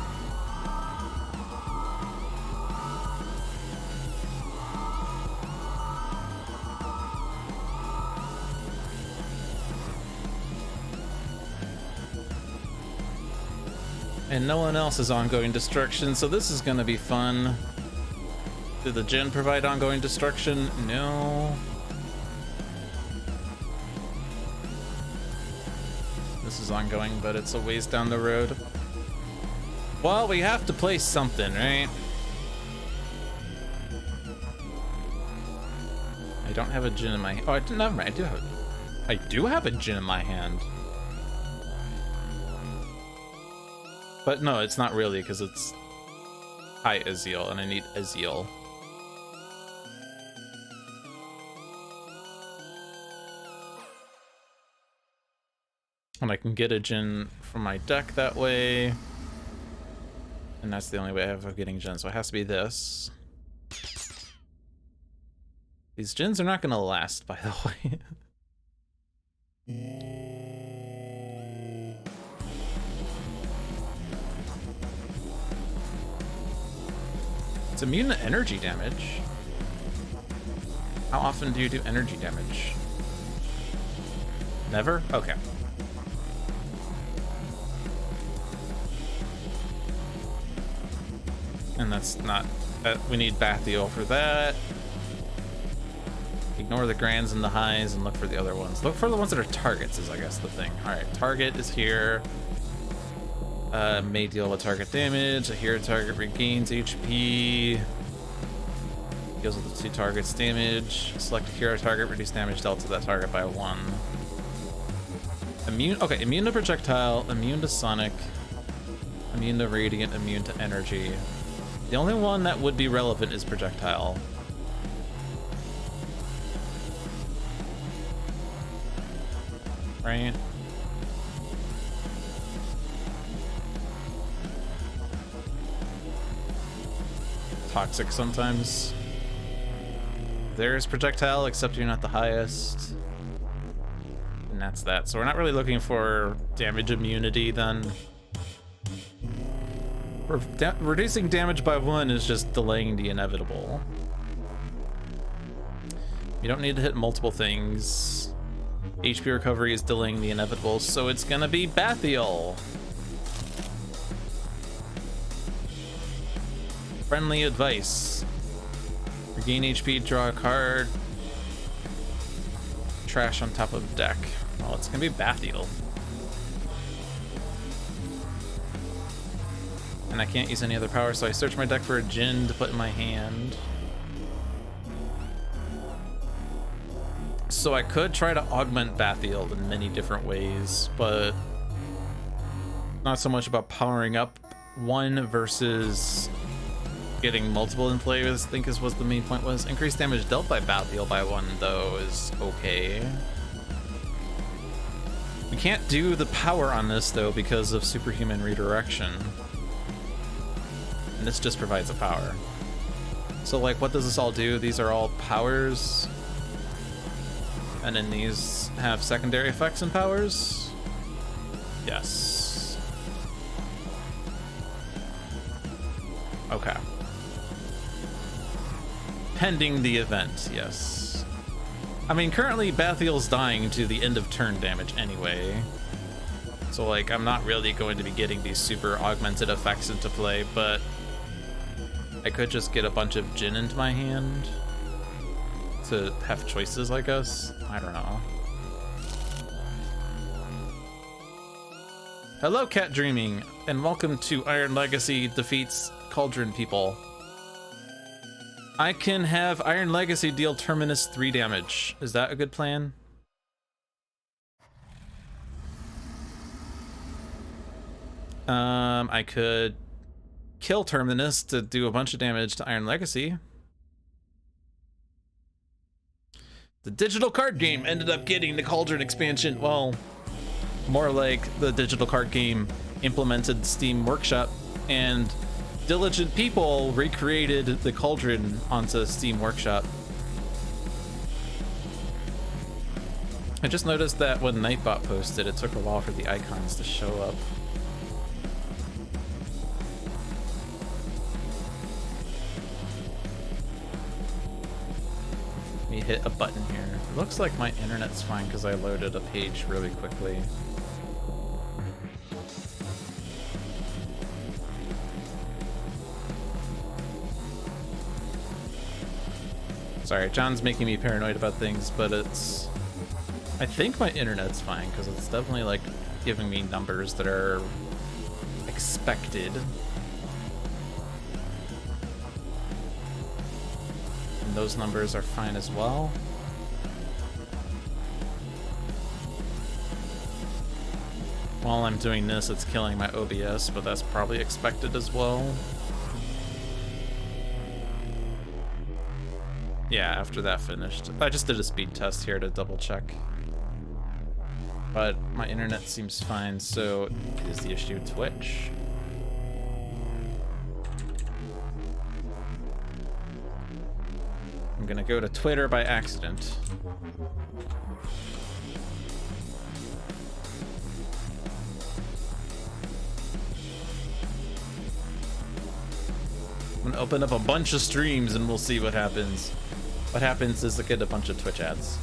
And no one else is ongoing destruction, so this is gonna be fun. Did the Djinn provide ongoing destruction? No. This is ongoing, but it's a ways down the road. Well, we have to play something, right? I don't have a Djinn in my hand. Oh, never mind. I do have a Djinn in my hand. But no, it's not really, because it's high Ezreal, and I need Ezreal. And I can get a Jhin from my deck that way. And that's the only way I have of getting Jhin, so it has to be this. These Jhins are not going to last, by the way. It's immune to energy damage. How often do you do energy damage? Never? Okay. And that's not... we need Bathiel for that. Ignore the Grands and the Highs and look for the other ones. Look for the ones that are targets is, I guess, the thing. Alright, target is here. May deal with target damage. A hero target regains HP. Deals with the 2 targets damage. Select a hero target, reduce damage dealt to that target by 1. Immune... Okay, immune to projectile, immune to sonic, immune to radiant, immune to energy. The only one that would be relevant is projectile. Right? Toxic sometimes. There's projectile, except you're not the highest. And that's that. So we're not really looking for damage immunity then. Reducing damage by 1 is just delaying the inevitable. You don't need to hit multiple things. HP recovery is delaying the inevitable, so it's gonna be Bathiel. Friendly advice. Regain HP, draw a card. Trash on top of deck. Well, it's gonna be Bathiel. And I can't use any other power, so I search my deck for a Jhin to put in my hand. So I could try to augment Bathiel in many different ways, but not so much about powering up one versus getting multiple in play, I think is what the main point was. Increased damage dealt by Bathiel by 1, though, is okay. We can't do the power on this, though, because of superhuman redirection. And this just provides a power. So, like, what does this all do? These are all powers. And then these have secondary effects and powers? Yes. Okay. Pending the event, yes. I mean, currently Bathiel's dying to the end of turn damage anyway. So, like, I'm not really going to be getting these super augmented effects into play, but I could just get a bunch of Jhin into my hand to have choices, I guess. I don't know. Hello, Cat Dreaming, and welcome to Iron Legacy defeats Cauldron People. I can have Iron Legacy deal Terminus 3 damage. Is that a good plan? I could kill Terminus to do a bunch of damage to Iron Legacy. The digital card game ended up getting the Cauldron expansion. Well, more like the digital card game implemented Steam Workshop, and diligent people recreated the Cauldron onto Steam Workshop. I just noticed that when Nightbot posted, it took a while for the icons to show up. Let me hit a button here. It looks like my internet's fine because I loaded a page really quickly. Sorry, John's making me paranoid about things, but it's... I think my internet's fine, because it's definitely, like, giving me numbers that are expected. And those numbers are fine as well. While I'm doing this, it's killing my OBS, but that's probably expected as well. Yeah, after that finished. I just did a speed test here to double check. But my internet seems fine, so is the issue Twitch? I'm gonna go to Twitter by accident. I'm gonna open up a bunch of streams and we'll see what happens. What happens is I get a bunch of Twitch ads.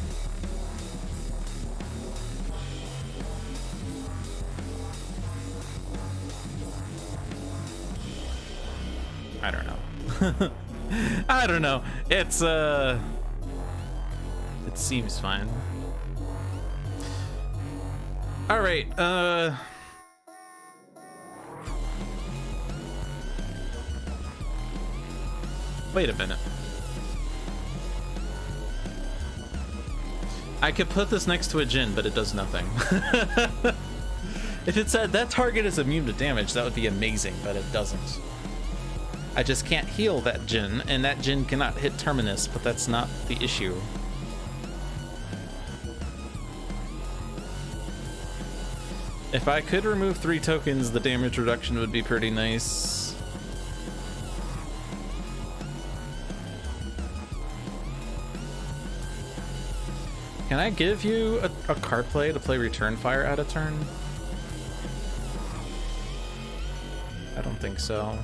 I don't know. I don't know. It's it seems fine. All right. Wait a minute. I could put this next to a Jin, but it does nothing. If it said that target is immune to damage, that would be amazing, but it doesn't. I just can't heal that Jin, and that Jin cannot hit Terminus, but that's not the issue. If I could remove 3 tokens, the damage reduction would be pretty nice. Can I give you a card play to play Return Fire at a turn? I don't think so.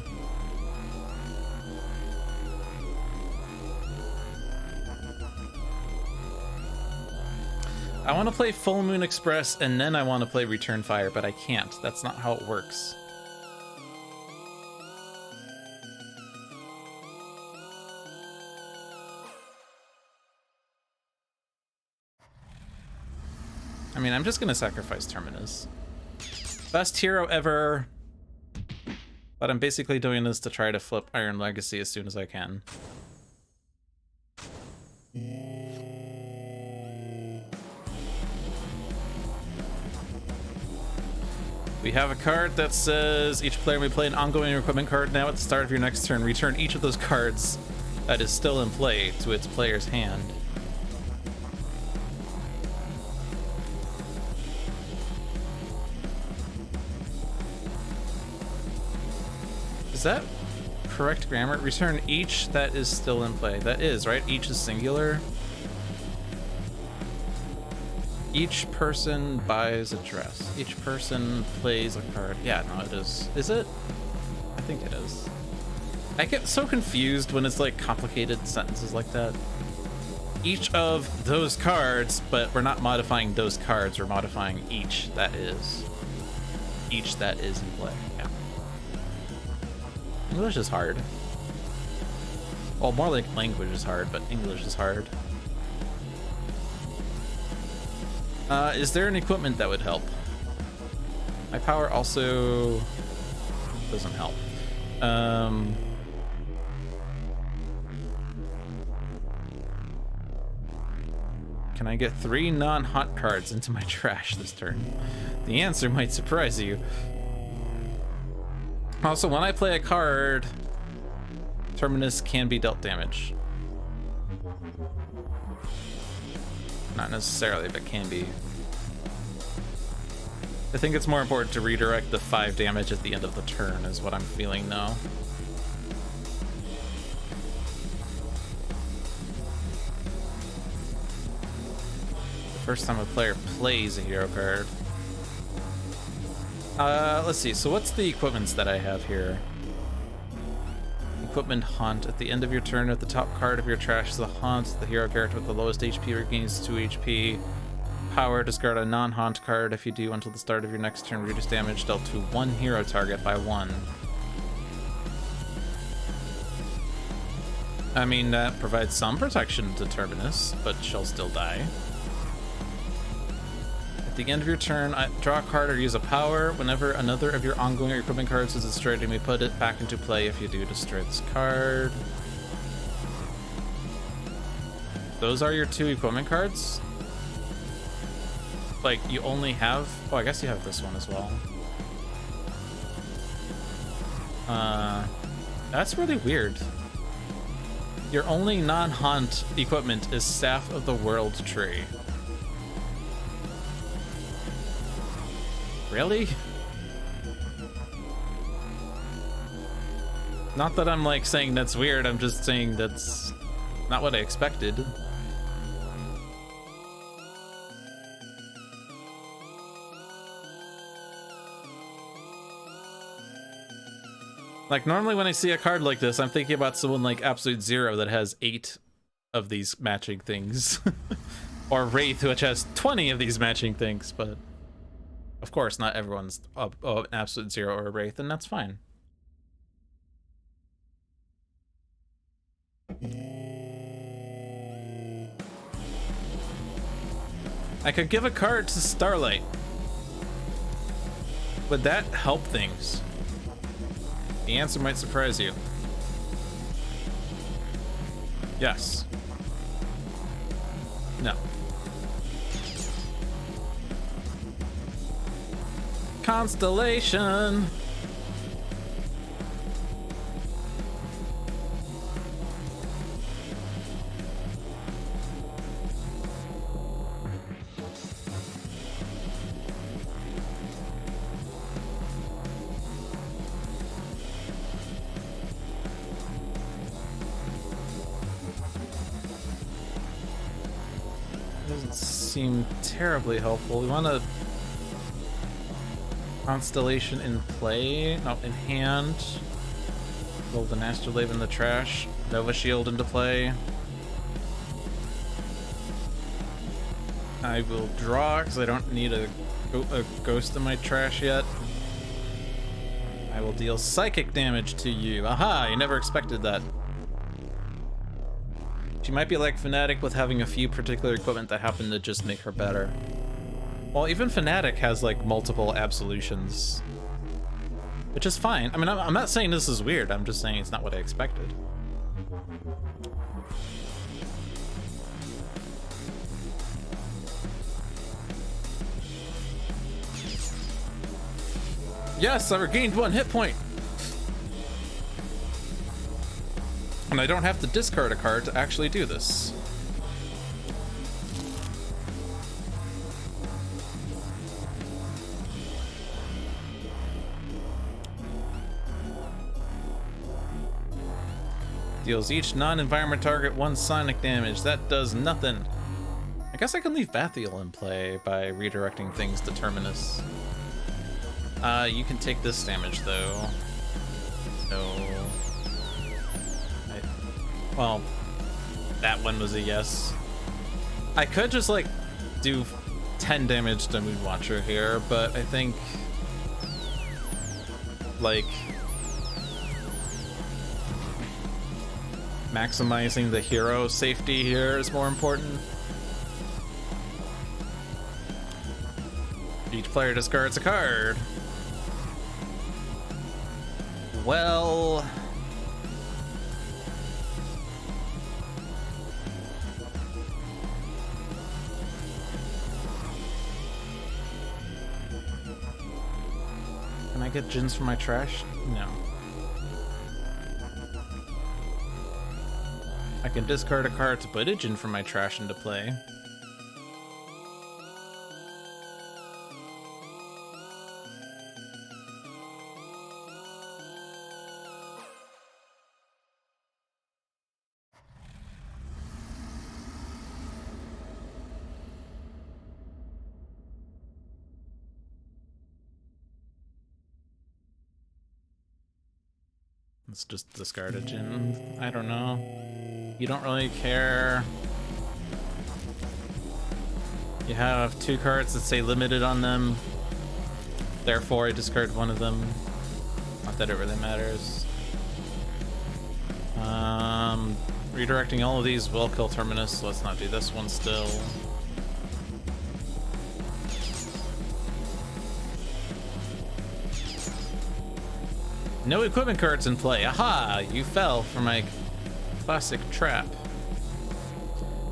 I want to play Full Moon Express and then I want to play Return Fire, but I can't. That's not how it works. I mean, I'm just gonna sacrifice Terminus. Best hero ever. But I'm basically doing this to try to flip Iron Legacy as soon as I can. We have a card that says each player may play an ongoing equipment card now at the start of your next turn. Return each of those cards that is still in play to its player's hand. Is that correct grammar? Return each that is still in play. That is, right? Each is singular. Each person buys a dress. Each person plays a card. Yeah, no, it is. Is it? I think it is. I get so confused when it's like complicated sentences like that. Each of those cards, but we're not modifying those cards, we're modifying each that is. Each that is in play. Yeah. English is hard. Well, more like language is hard, but English is hard. Is there an equipment that would help? My power also doesn't help. Can I get 3 non-haunt cards into my trash this turn? The answer might surprise you. Also, when I play a card, Terminus can be dealt damage. Not necessarily, but can be. I think it's more important to redirect the 5 damage at the end of the turn is what I'm feeling now. The first time a player plays a hero card. Let's see, so what's the equipments that I have here? Equipment Haunt. At the end of your turn, at the top card of your trash is a Haunt. The hero character with the lowest HP regains 2 HP. Power, discard a non-haunt card. If you do, until the start of your next turn, reduce damage dealt to 1 hero target by 1. I mean, that provides some protection to Terminus, but she'll still die. At the end of your turn, draw a card or use a power. Whenever another of your ongoing equipment cards is destroyed, you may put it back into play. If you do, destroy this card. Those are your 2 equipment cards? like you only have, oh, I guess you have this one as well. That's really weird. Your only non-haunt equipment is Staff of the World tree. Really? Not that I'm like saying that's weird, I'm just saying that's not what I expected. Like, normally when I see a card like this, I'm thinking about someone like Absolute Zero that has 8 of these matching things. Or Wraith, which has 20 of these matching things, but of course not everyone's an Absolute Zero or a Wraith, and that's fine. I could give a card to Starlight. Would that help things? The answer might surprise you. Yes. No. Constellation. Doesn't seem terribly helpful. We want a Constellation in play, no, in hand. Golden Astrolabe in the trash. Nova Shield into play. I will draw because I don't need a ghost in my trash yet. I will deal psychic damage to you. Aha! You never expected that. She might be like Fnatic with having a few particular equipment that happen to just make her better. Well, even Fnatic has like multiple absolutions, which is fine. I mean, I'm not saying this is weird. I'm just saying it's not what I expected. Yes, I regained 1 hit point. And I don't have to discard a card to actually do this. Deals each non-environment target 1 sonic damage. That does nothing. I guess I can leave Bathiel in play by redirecting things to Terminus. You can take this damage though. No. Well, that one was a yes. I could just like do 10 damage to Moonwatcher here, but I think like maximizing the hero safety here is more important. Each player discards a card. Well, can I get Jins from my trash? No. I can discard a card to put a Jin from my trash into play. Let's just discard a Jin. I don't know. You don't really care. You have 2 cards that say limited on them. Therefore, I discard one of them. Not that it really matters. Redirecting all of these will kill Terminus, so let's not do this one still. No equipment cards in play. Aha! You fell for my classic trap.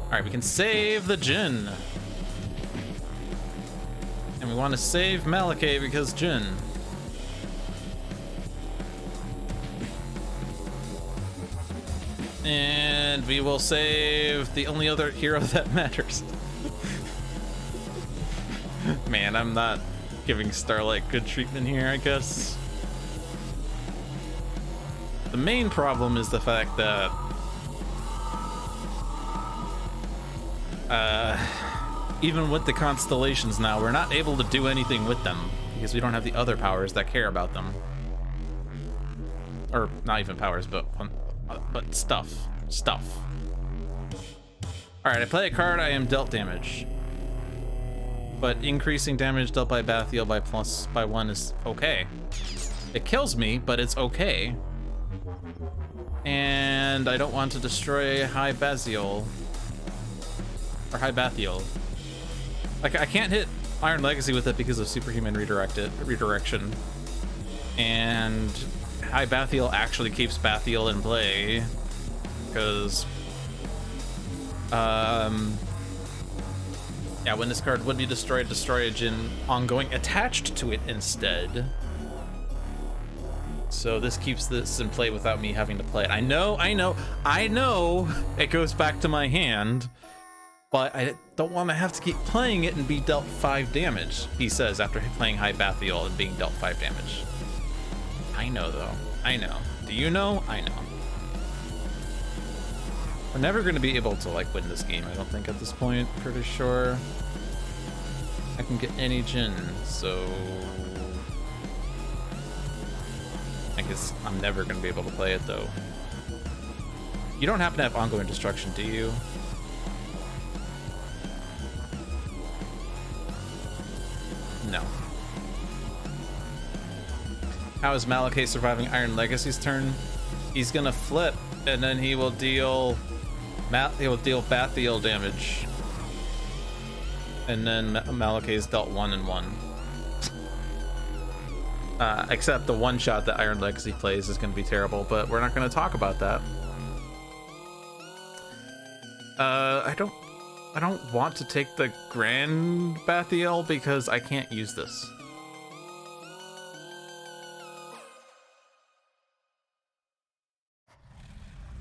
Alright, we can save the Jin. And we want to save Malakay because Jin. And we will save the only other hero that matters. Man, I'm not giving Starlight good treatment here, I guess. The main problem is the fact that even with the constellations now, we're not able to do anything with them because we don't have the other powers that care about them. Or not even powers, but stuff. Alright, I play a card, I am dealt damage. But increasing damage dealt by Bathiel by 1 is okay. It kills me, but it's okay. And I don't want to destroy High Bathiel. Or High Bathiel. Like, I can't hit Iron Legacy with it because of Superhuman Redirection. And High Bathiel actually keeps Bathiel in play. Because... yeah, when this card would be destroyed, destroy a Jin ongoing attached to it instead. So this keeps this in play without me having to play it. I know it goes back to my hand, but I don't want to have to keep playing it and be dealt 5 damage, he says after playing High Bathiel and being dealt 5 damage. I know though, I know. Do you know? I know. We're never going to be able to like win this game, I don't think at this point, pretty sure. I can get any Jin, so... I guess I'm never going to be able to play it though. You don't happen to have ongoing destruction, do you? No. How is Malakay surviving Iron Legacy's turn? He's gonna flip, and then he will deal Bathiel damage. And then Malakay's dealt 1 and 1. Except the one shot that Iron Legacy plays is gonna be terrible, but we're not gonna talk about that. I don't want to take the Grand Bathiel because I can't use this.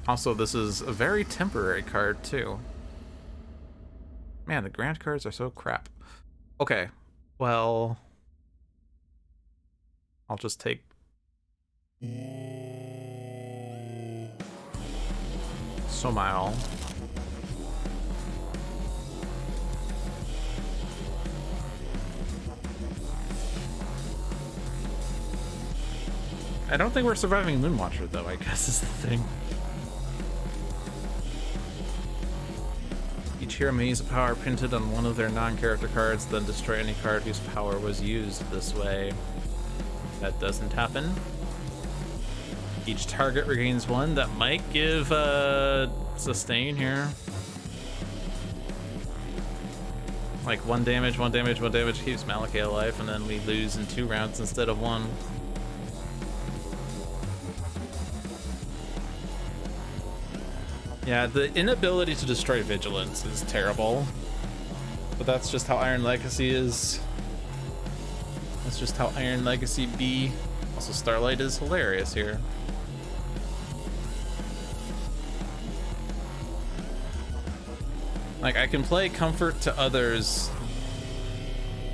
Also, this is a very temporary card, too. Man, the Grand cards are so crap. Okay, well... I'll just take... Somile. I don't think we're surviving Moonwatcher, though, I guess is the thing. Each hero may use a power printed on one of their non-character cards, then destroy any card whose power was used this way. That doesn't happen. Each target regains 1. That might give sustain here. Like 1 damage, 1 damage, 1 damage keeps Malakay alive, and then we lose in 2 rounds instead of 1. Yeah, the inability to destroy Vigilance is terrible. But that's just how Iron Legacy is. That's just how Iron Legacy be. Also, Starlight is hilarious here. Like, I can play Comfort to others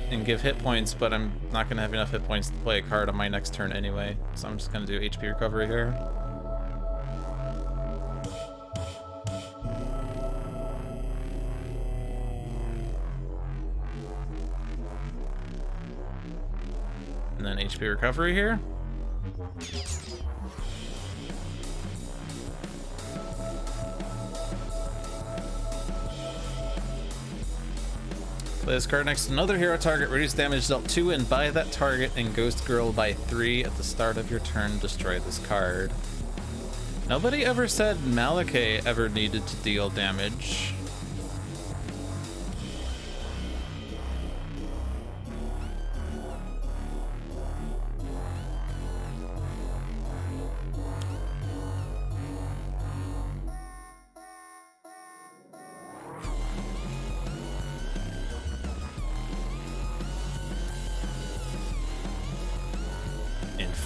and give hit points, but I'm not gonna have enough hit points to play a card on my next turn anyway. So I'm just gonna do HP recovery here. And then HP recovery here. Play this card next to another hero target, reduce damage dealt 2 and by that target, and Ghost Girl by 3 at the start of your turn. Destroy this card. Nobody ever said Malakay ever needed to deal damage.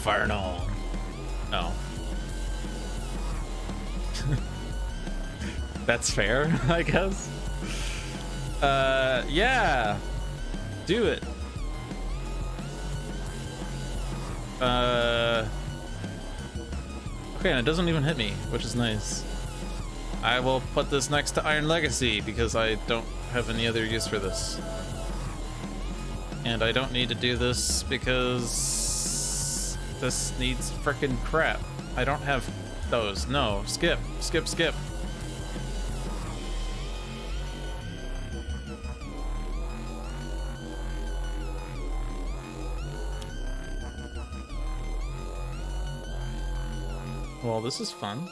Infernal. Oh. That's fair, I guess. Yeah. Do it. Okay, and it doesn't even hit me, which is nice. I will put this next to Iron Legacy because I don't have any other use for this. And I don't need to do this because this needs frickin' crap. I don't have those. No, skip, skip, skip. Well, this is fun.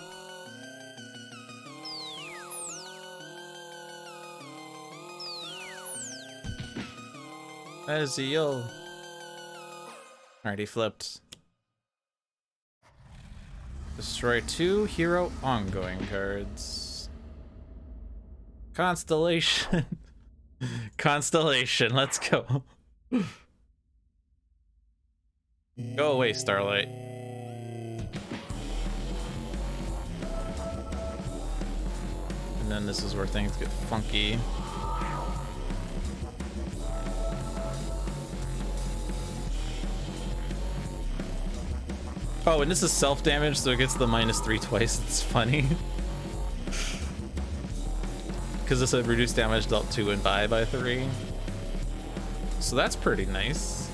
Ezreal. Alright, he flipped. Destroy 2 hero ongoing cards. Constellation. Constellation, let's go. Go away, Starlight. And then this is where things get funky. Oh, and this is self-damage, so it gets the -3 twice. It's funny. Because this would reduce damage dealt to and by 3. So that's pretty nice.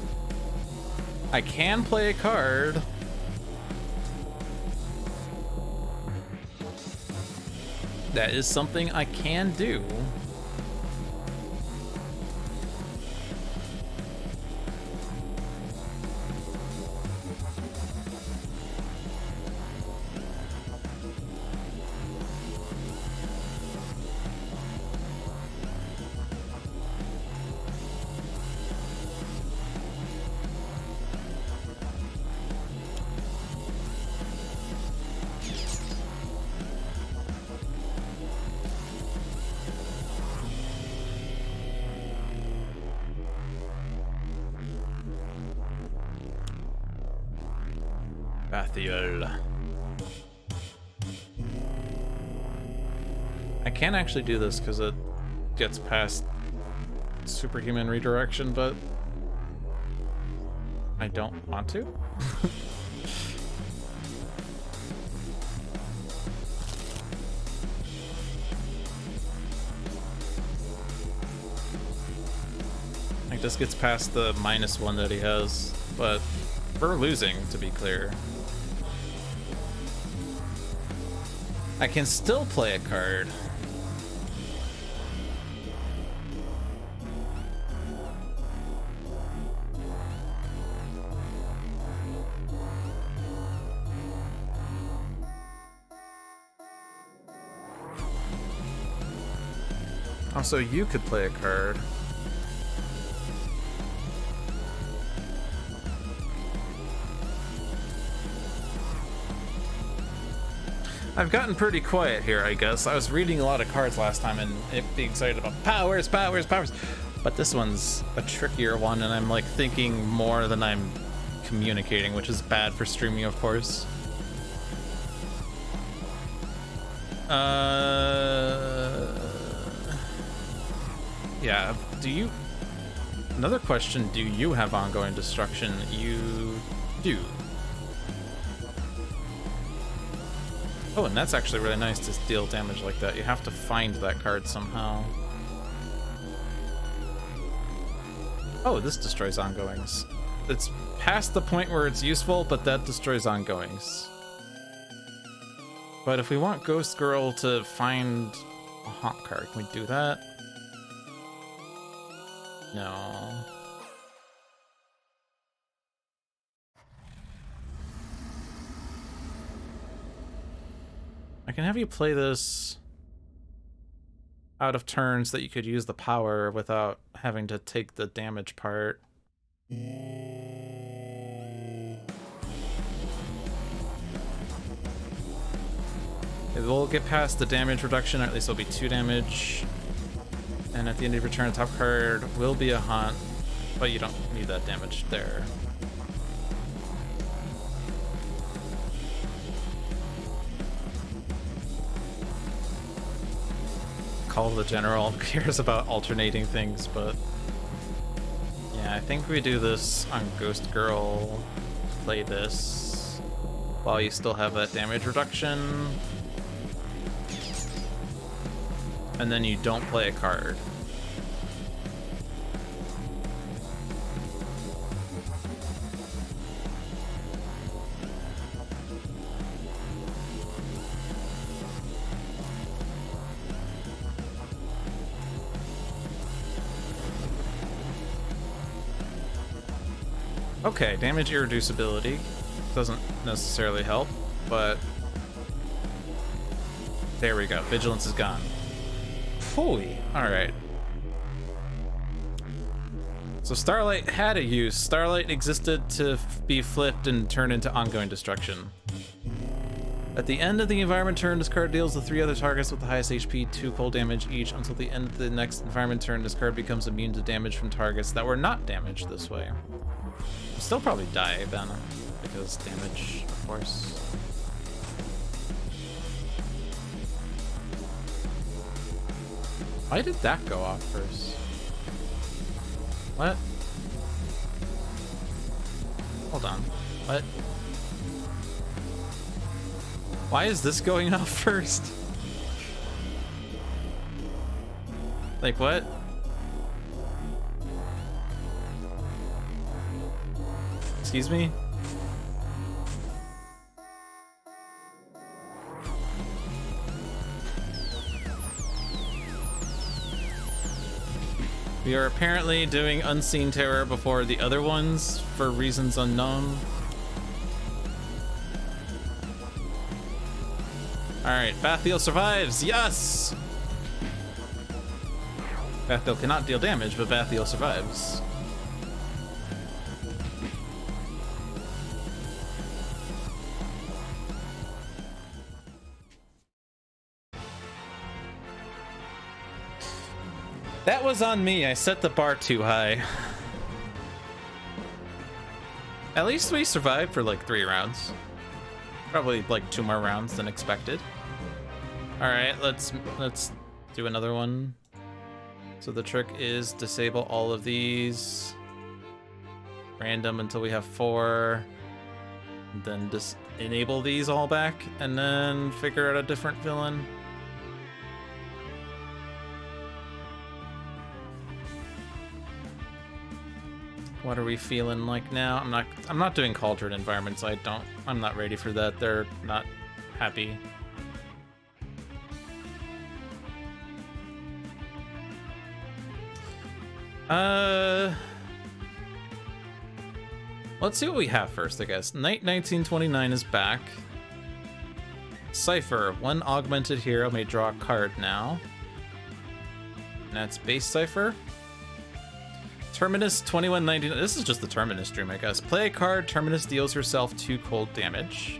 I can play a card. That is something I can do. I can actually do this because it gets past superhuman redirection, but I don't want to. Like, this gets past the -1 that he has, but we're losing, to be clear. I can still play a card. Also, you could play a card. I've gotten pretty quiet here, I guess. I was reading a lot of cards last time and it being excited about powers, powers, powers. But this one's a trickier one, and I'm like thinking more than I'm communicating, which is bad for streaming, of course. Yeah, do you... Another question, do you have ongoing destruction? You do. Oh, and that's actually really nice to deal damage like that. You have to find that card somehow. Oh, this destroys ongoings. It's past the point where it's useful, but that destroys ongoings. But if we want Ghost Girl to find a haunt card, can we do that? No. I can have you play this out of turn so that you could use the power without having to take the damage part. It will get past the damage reduction, or at least it'll be 2 damage. And at the end of your turn, the top card will be a haunt, but you don't need that damage there. Call the General cares about alternating things, but yeah, I think we do this on Ghost Girl. Play this while you still have that damage reduction, and then you don't play a card. Okay, damage irreducibility doesn't necessarily help, but there we go. Vigilance is gone. Holy, all right. So Starlight had a use. Starlight existed to be flipped and turn into ongoing destruction. At the end of the environment turn, this card deals the 3 other targets with the highest HP 2 cold damage each until the end of the next environment turn. This card becomes immune to damage from targets that were not damaged this way. We'll still probably die then, because damage, of course. Why did that go off first? What? Hold on. What? Why is this going off first? Like, what? Excuse me? We are apparently doing Unseen Terror before the other ones for reasons unknown. Alright, Bathiel survives! Yes! Bathiel cannot deal damage, but Bathiel survives. That was on me. I set the bar too high. At least we survived for like 3 rounds. Probably like 2 more rounds than expected. All right, let's do another one. So the trick is disable all of these. Random until we have 4. Then just enable these all back and then figure out a different villain. What are we feeling like now? I'm not doing Cauldron environments. I'm not ready for that. They're not happy. Let's see what we have first, I guess. Knight 1929 is back. Cypher, 1 augmented hero may draw a card now. And that's base Cypher. Terminus 2199. This is just the Terminus dream, I guess. Play a card. Terminus deals herself 2 cold damage.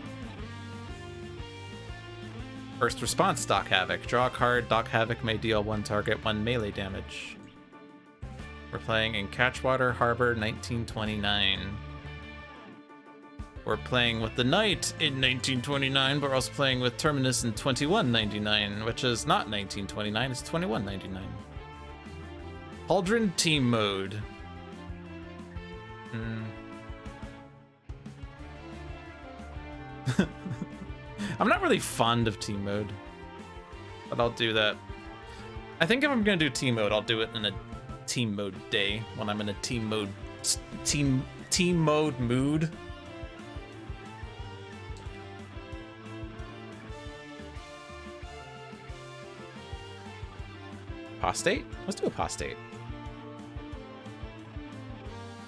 First response, Doc Havoc. Draw a card. Doc Havoc may deal 1 target 1 melee damage. We're playing in Catchwater Harbor 1929. We're playing with the Knight in 1929, but we're also playing with Terminus in 2199, which is not 1929, it's 2199. Cauldron team mode. I'm not really fond of team mode, but I'll do that. I think if I'm gonna do team mode, I'll do it in a team mode day when I'm in a team mode mood. Apostate? Let's do Apostate.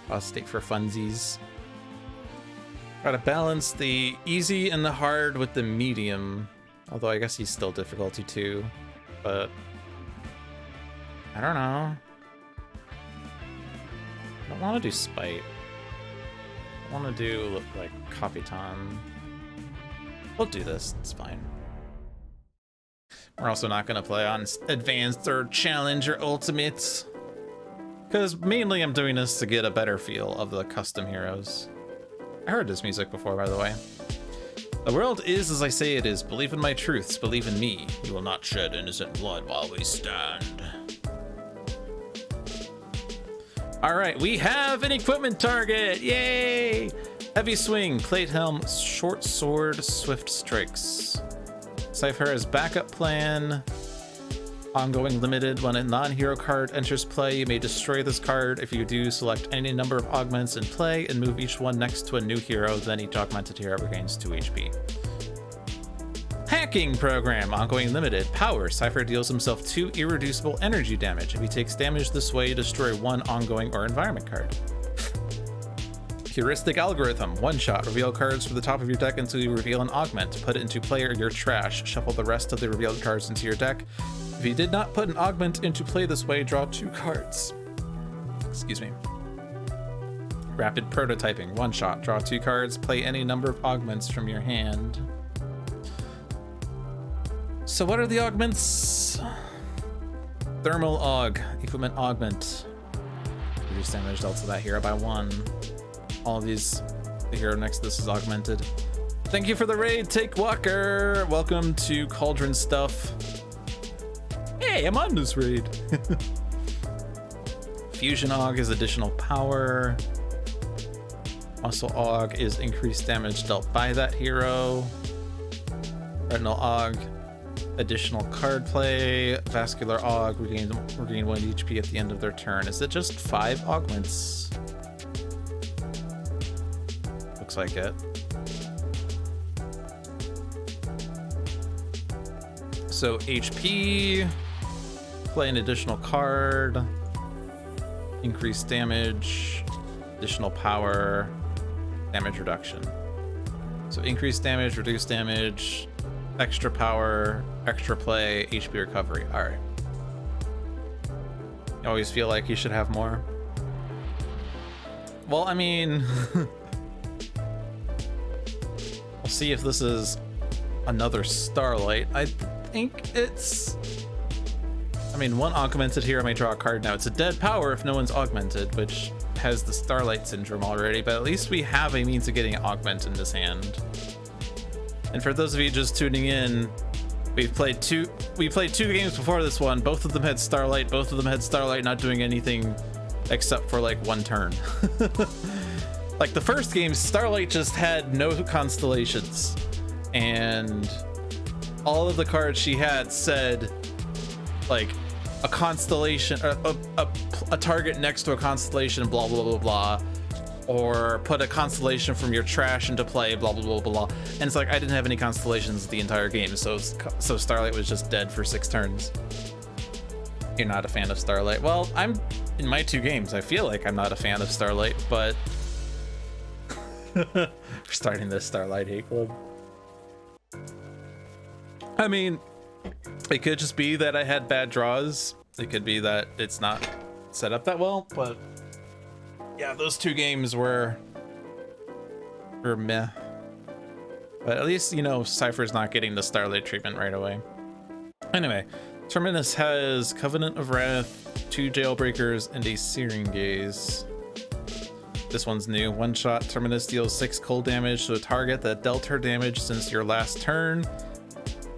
Apostate for funsies. Try to balance the easy and the hard with the medium. Although I guess he's still difficulty 2. But I don't know. I don't want to do Spite. I want to do like Capitan. We'll do this, it's fine. We're also not going to play on Advanced or Challenge or Ultimates. Because mainly I'm doing this to get a better feel of the custom heroes. I heard this music before, by the way. The world is as I say it is. Believe in my truths. Believe in me. You will not shed innocent blood while we stand. All right, we have an equipment target. Yay! Heavy swing, plate helm, short sword, swift strikes. Cypher has backup plan. Ongoing limited. When a non-hero card enters play, you may destroy this card. If you do, select any number of augments in play and move each one next to a new hero. Then each augmented hero regains 2 HP. Hacking program. Ongoing limited. Power. Cypher deals himself 2 irreducible energy damage. If he takes damage this way, destroy 1 ongoing or environment card. Heuristic algorithm. 1 shot. Reveal cards from the top of your deck until you reveal an augment. Put it into play or your trash. Shuffle the rest of the revealed cards into your deck. If you did not put an augment into play this way, draw 2 cards. Excuse me. Rapid prototyping. 1 shot. Draw 2 cards. Play any number of augments from your hand. So what are the augments? Thermal aug. Equipment augment. Reduce damage dealt to that hero by 1. All of these, the hero next to this is augmented. Thank you for the raid, Take Walker. Welcome to Cauldron Stuff. Hey, I'm on this raid. Fusion Aug is additional power. Muscle Aug is increased damage dealt by that hero. Retinal Aug, additional card play. Vascular Aug, regain 1 HP at the end of their turn. Is it just 5 augments? Looks like it. So HP, play an additional card, increased damage, additional power, damage reduction. So increased damage, reduced damage, extra power, extra play, HP recovery. All right. You always feel like you should have more. Well, I mean, we'll see if this is another Starlight. I think it's, I mean, 1 augmented hero may draw a card now. It's a dead power if no one's augmented, which has the Starlight syndrome already, but at least we have a means of getting an augment in this hand. And for those of you just tuning in, we played two games before this one. Both of them had Starlight. Both of them had Starlight not doing anything except for like 1 turn. Like the first game, Starlight just had no constellations, and all of the cards she had said like a constellation, a target next to a constellation, blah blah blah blah, or put a constellation from your trash into play, blah blah blah blah. And it's like I didn't have any constellations the entire game, so Starlight was just dead for 6 turns. You're not a fan of Starlight? Well, I'm in my 2 games. I feel like I'm not a fan of Starlight, but we're starting this Starlight hate club. I mean, it could just be that I had bad draws. It could be that it's not set up that well, but yeah, those 2 games were meh. But at least, you know, Cypher's not getting the Starlight treatment right away. Anyway, Terminus has Covenant of Wrath, 2 Jailbreakers, and a Searing Gaze. This one's new. 1 shot. Terminus deals 6 cold damage to a target that dealt her damage since your last turn.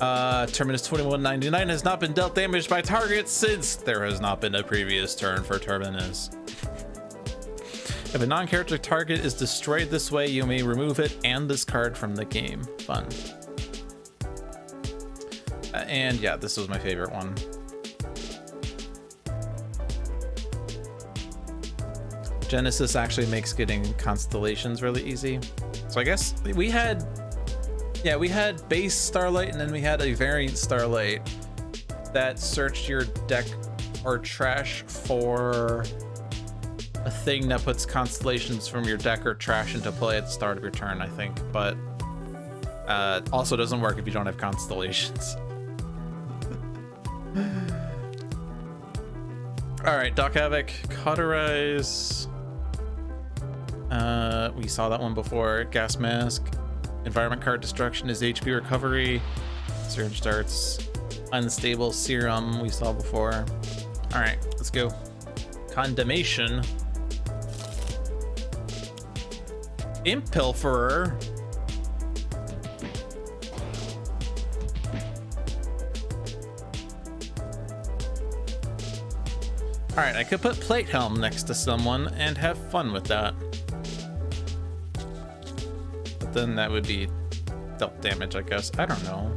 Terminus 2199 has not been dealt damage by targets since there has not been a previous turn for Terminus. If a non-character target is destroyed this way, you may remove it and this card from the game. Fun. And yeah, this was my favorite one. Genesis actually makes getting constellations really easy. So I guess we had base Starlight, and then we had a variant Starlight that searched your deck or trash for a thing that puts constellations from your deck or trash into play at the start of your turn, I think. But also doesn't work if you don't have constellations. All right, Doc Havoc, Cauterize. We saw that one before. Gas Mask. Environment card destruction is HP recovery. Surge darts. Unstable serum we saw before. All right, let's go. Condemnation. Imp Pilferer. Alright, I could put Plate Helm next to someone and have fun with that. But then that would be dealt damage, I guess. I don't know.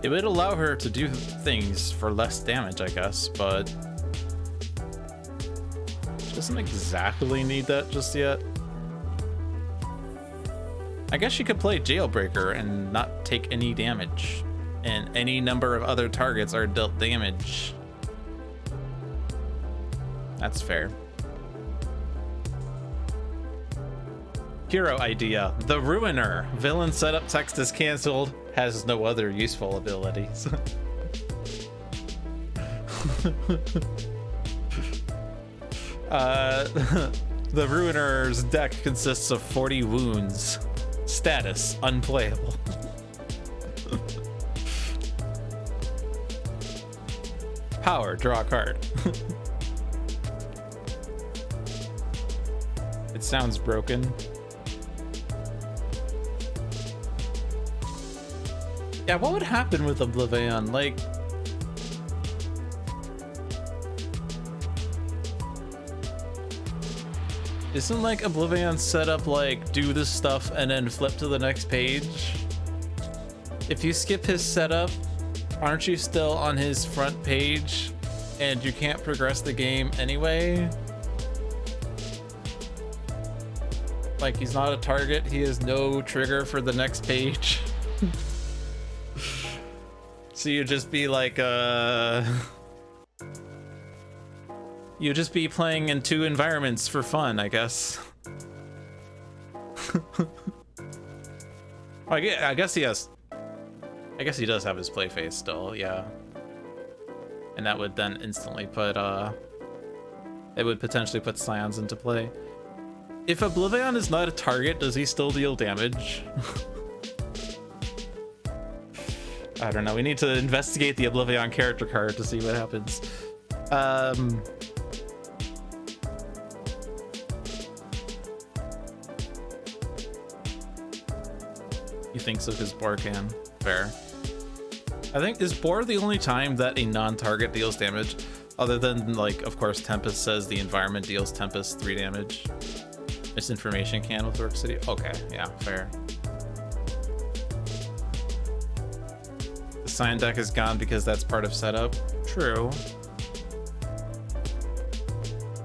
It would allow her to do things for less damage, I guess, but she doesn't exactly need that just yet. I guess she could play Jailbreaker and not take any damage, and any number of other targets are dealt damage. That's fair. Hero idea: the Ruiner. Villain setup text is cancelled. Has no other useful abilities. The Ruiner's deck consists of 40 wounds. Status: unplayable. Power: draw a card. It sounds broken. Yeah, what would happen with Oblivion? Like, isn't like Oblivion set up like do this stuff and then flip to the next page? If you skip his setup, aren't you still on his front page and you can't progress the game anyway? Like, he's not a target, he has no trigger for the next page. So you just be like, you just be playing in 2 environments for fun, I guess. I guess he has. I guess he does have his play phase still, yeah. And that would then instantly put, it would potentially put Scions into play. If Oblivion is not a target, does he still deal damage? I don't know. We need to investigate the Oblivion character card to see what happens. He thinks of his Boar can. Fair. I think, is Boar the only time that a non-target deals damage? Other than, like, of course, Tempest says the environment deals Tempest 3 damage. Misinformation can with Orc City. Okay, yeah, fair. Scion deck is gone because that's part of setup. True.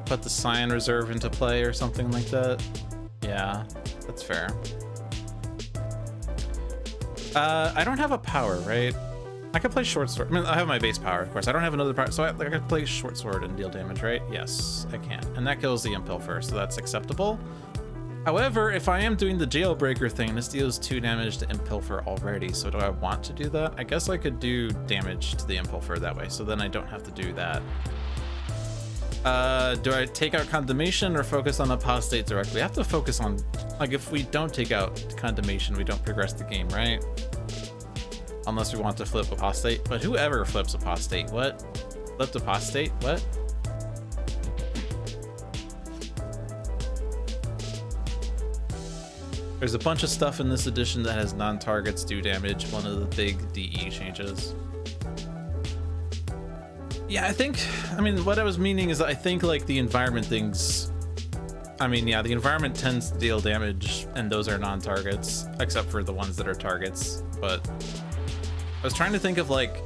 Put the Scion reserve into play or something like that. Yeah, that's fair. I don't have a power, right? I could play Short Sword. I mean, I have my base power, of course. I don't have another power, so I could play Short Sword and deal damage, right? Yes, I can. And that kills the Impilfer, so that's acceptable. However, if I am doing the Jailbreaker thing, this deals 2 damage to Impilfer already, so do I want to do that? I guess I could do damage to the Impilfer that way, so then I don't have to do that. Do I take out Condemnation or focus on Apostate directly? We have to focus on, like, if we don't take out Condemnation, we don't progress the game, right? Unless we want to flip Apostate, but whoever flips Apostate, what? Flipped Apostate, what? There's a bunch of stuff in this edition that has non-targets do damage, one of the big DE changes. Yeah, I mean, what I was meaning is that I think, like, the environment things, I mean, yeah, the environment tends to deal damage, and those are non-targets, except for the ones that are targets, but I was trying to think of, like,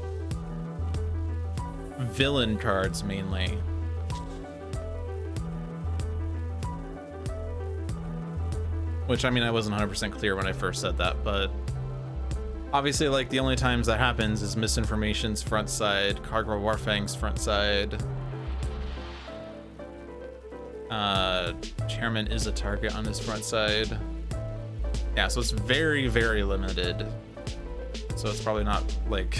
villain cards, mainly. Which, I mean, I wasn't 100% clear when I first said that, but obviously, like, the only times that happens is Misinformation's front side, Cargo Warfang's front side. Chairman is a target on his front side. Yeah, so it's very, very limited. So it's probably not, like...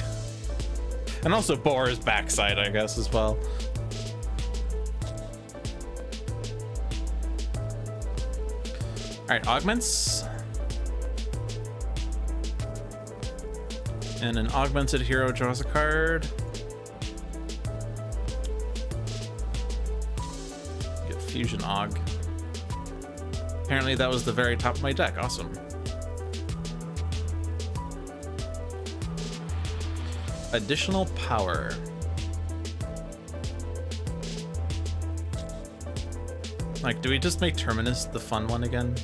And also Boar's backside, I guess, as well. Alright, augments. And an augmented hero draws a card. Get Fusion Aug. Apparently that was the very top of my deck. Awesome. Additional power. Like, do we just make Terminus the fun one again?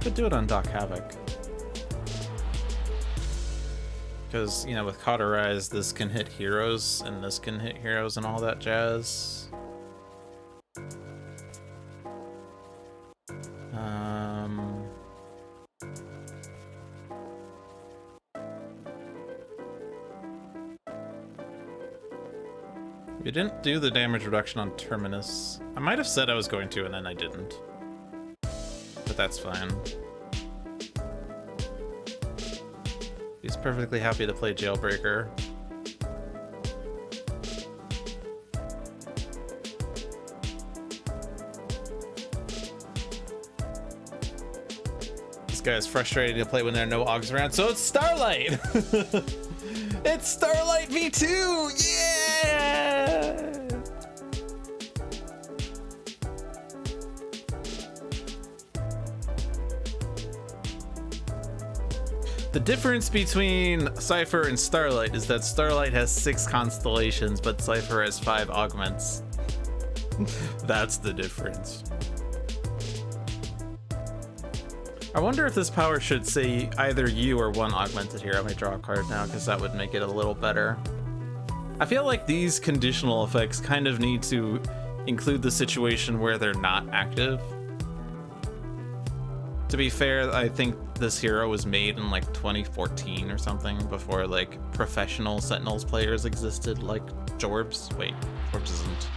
Could do it on Doc Havoc. Because, you know, with Cauterize, this can hit heroes, and this can hit heroes and all that jazz. We didn't do the damage reduction on Terminus. I might have said I was going to, and then I didn't. But that's fine. He's perfectly happy to play Jailbreaker. This guy is frustrated to play when there are no Augs around, so it's Starlight! It's Starlight V2! Yeah! The difference between Cypher and Starlight is that Starlight has 6 constellations, but Cypher has 5 augments. That's the difference. I wonder if this power should say either you or 1 augmented hero. I may draw a card now, because that would make it a little better. I feel like these conditional effects kind of need to include the situation where they're not active. To be fair, I think this hero was made in like 2014 or something, before like professional Sentinels players existed, like Jorbs. Wait, Jorbs isn't.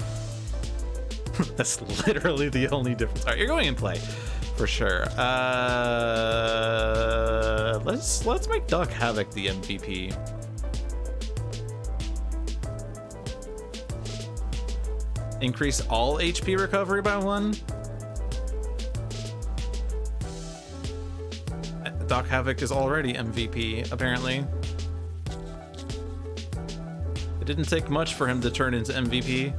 That's literally the only difference. All right, you're going in play for sure. Let's make Doc Havoc the MVP. Increase all HP recovery by 1. Doc Havoc is already MVP, apparently. It didn't take much for him to turn into MVP.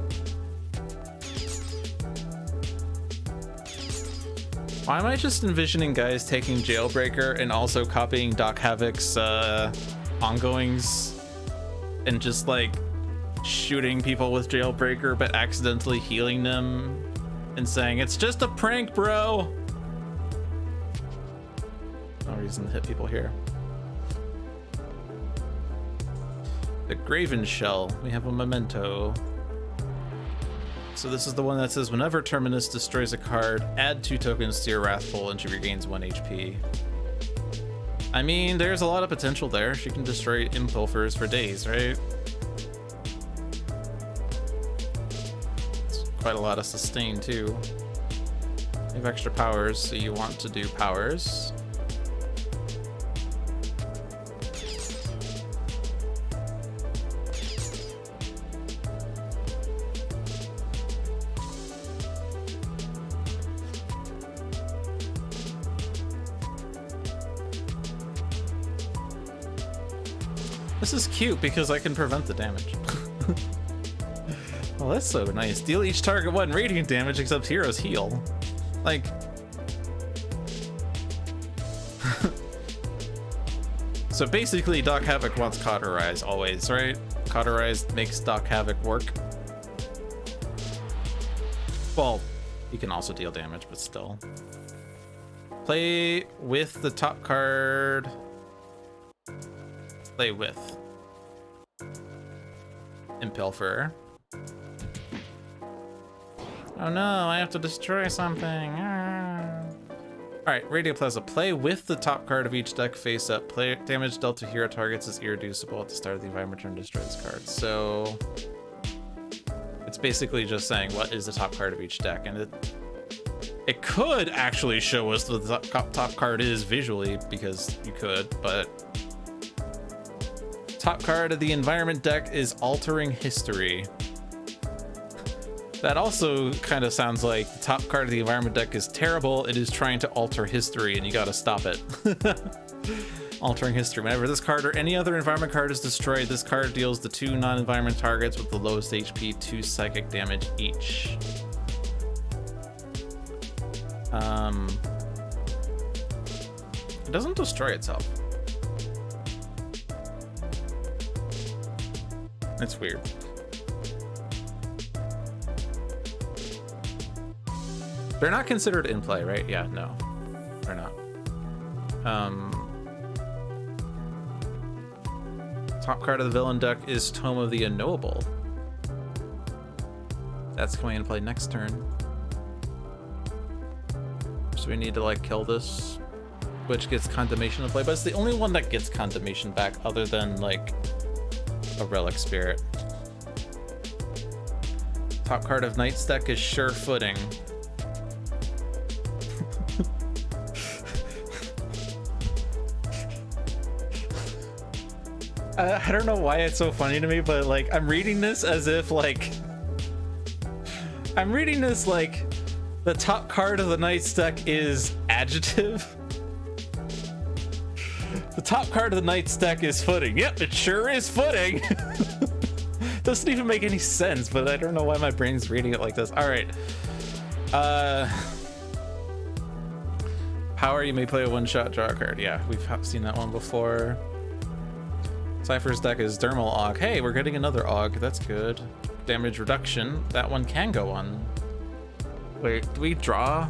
Why am I just envisioning guys taking Jailbreaker and also copying Doc Havoc's ongoings and just like shooting people with Jailbreaker but accidentally healing them and saying, it's just a prank, bro? No reason to hit people here. The Graven Shell. We have a memento. So this is the one that says, whenever Terminus destroys a card, add 2 tokens to your Wrath Pool and she regains 1 HP. I mean, there's a lot of potential there. She can destroy Impulfers for days, right? It's quite a lot of sustain, too. You have extra powers, so you want to do powers. This is cute because I can prevent the damage. Well, that's so nice. Deal each target 1 radiant damage except heroes heal. Like... So basically Doc Havoc wants Cauterize always, right? Cauterize makes Doc Havoc work. Well, he can also deal damage, but still. Play with the top card. Play with Impulfer. Oh no, I have to destroy something. Alright, Radio Plaza. Play with the top card of each deck face up. Play damage dealt to hero targets is irreducible at the start of the environment turn. Destroy this card. So it's basically just saying what is the top card of each deck, and it could actually show us what the top card is visually, because you could, but top card of the environment deck is Altering History. That also kind of sounds like the top card of the environment deck is terrible. It is trying to alter history and you gotta stop it. Altering History. Whenever this card or any other environment card is destroyed, this card deals the 2 non-environment targets with the lowest HP 2 psychic damage each. It doesn't destroy itself. It's weird. They're not considered in play, right? Yeah, no. They're not. Top card of the villain deck is Tome of the Unknowable. That's coming into play next turn. So we need to like kill this, which gets Condemnation to play, but it's the only one that gets Condemnation back other than like a Relic Spirit. Top card of Knight's deck is Sure Footing. I don't know why it's so funny to me, but like I'm reading this as if like the top card of the Knight's deck is Adjective. The top card of the Knight's deck is Footing. Yep, it sure is Footing. Doesn't even make any sense, but I don't know why my brain's reading it like this. All right. Power, you may play a one-shot, draw a card. Yeah, we've seen that one before. Cypher's deck is Dermal Aug. Hey, we're getting another Aug. That's good. Damage reduction. That one can go on. Wait, do we draw?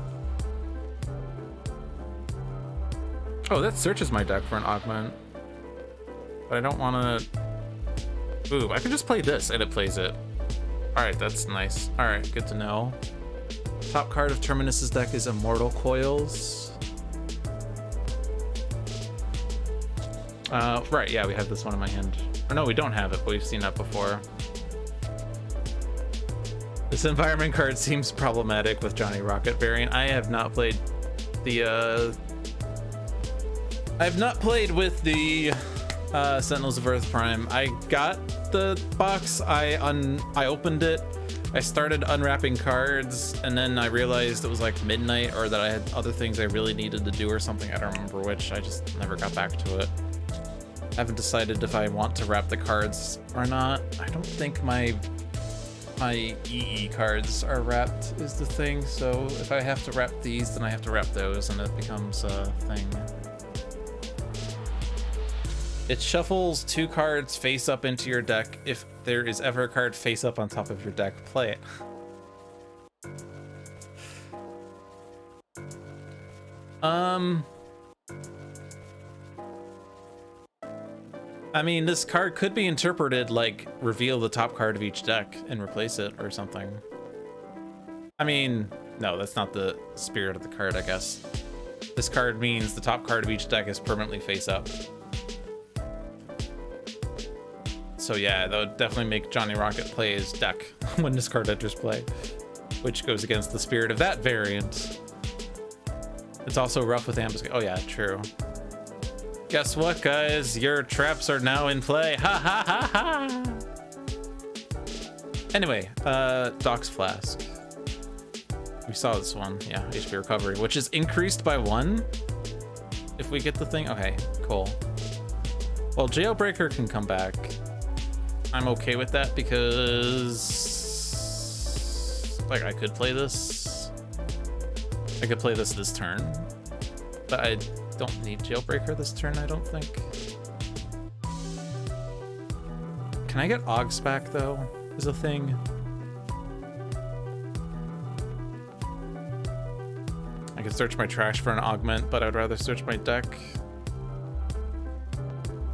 Oh, that searches my deck for an augment. But I don't want to... Ooh, I can just play this and it plays it. Alright, that's nice. Alright, good to know. Top card of Terminus's deck is Immortal Coils. Right, yeah, we have this one in my hand. Or no, we don't have it, but we've seen that before. This environment card seems problematic with Johnny Rocket variant. I have not played the, I've not played with the, Sentinels of Earth Prime. I got the box, I opened it, I started unwrapping cards, and then I realized it was like midnight, or that I had other things I really needed to do or something. I don't remember which. I just never got back to it. I haven't decided if I want to wrap the cards or not. I don't think my EE cards are wrapped is the thing, so if I have to wrap these, then I have to wrap those, and it becomes a thing. It shuffles 2 cards face up into your deck. If there is ever a card face up on top of your deck, play it. I mean, this card could be interpreted like reveal the top card of each deck and replace it or something. I mean, no, that's not the spirit of the card, I guess. This card means the top card of each deck is permanently face up. So yeah, that would definitely make Johnny Rocket play his deck when this card enters play, which goes against the spirit of that variant. It's also rough with ambuscade. Oh yeah, true. Guess what, guys? Your traps are now in play. Ha ha ha ha! Anyway, Doc's Flask. We saw this one. Yeah, HP recovery, which is increased by 1 if we get the thing. Okay, cool. Well, Jailbreaker can come back. I'm okay with that because, like, I could play this. I could play this turn, but I don't need Jailbreaker this turn, I don't think. Can I get Augs back, though, is a thing? I could search my trash for an augment, but I'd rather search my deck.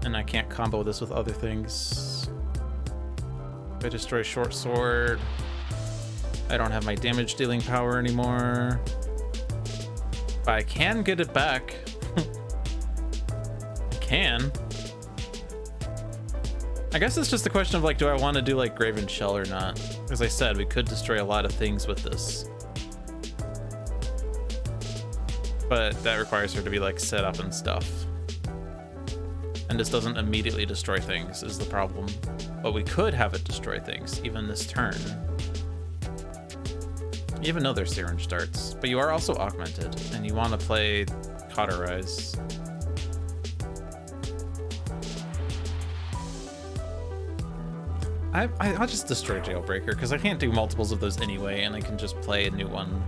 And I can't combo this with other things. If I destroy Short Sword, I don't have my damage dealing power anymore. But I can get it back. Can. I guess it's just a question of like, do I want to do like Graven Shell or not? As I said, we could destroy a lot of things with this. But that requires her to be like set up and stuff. And this doesn't immediately destroy things is the problem. But we could have it destroy things, even this turn. Even though their Syringe starts. But you are also augmented, and you want to play Cauterize. I'll just destroy Jailbreaker, because I can't do multiples of those anyway, and I can just play a new one.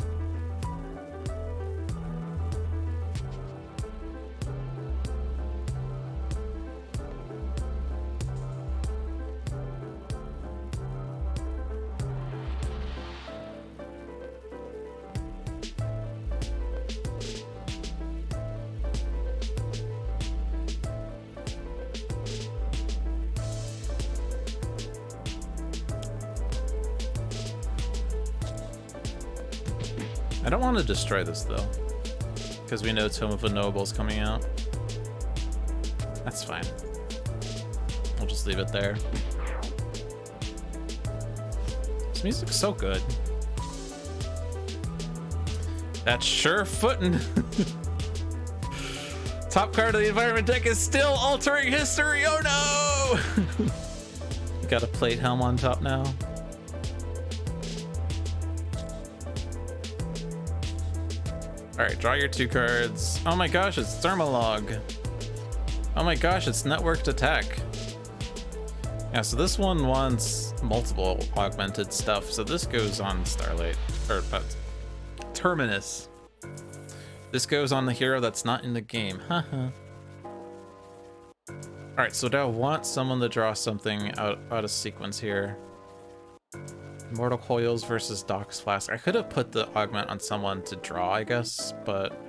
I don't want to destroy this though, because we know Tome of Unknowable's coming out. That's fine. We'll just leave it there. This music's so good. That's sure footin'. Top card of the environment deck is still altering history. Oh no! Got a plate helm on top now. All right, draw your 2 cards. Oh my gosh, it's Thermalog. Oh my gosh, it's networked attack. Yeah, so this one wants multiple augmented stuff. So this goes on Starlight, or Terminus. This goes on the hero that's not in the game. Haha. All right, so do I want someone to draw something out of sequence here? Immortal Coils versus Doc's Flask. I could have put the augment on someone to draw, I guess, but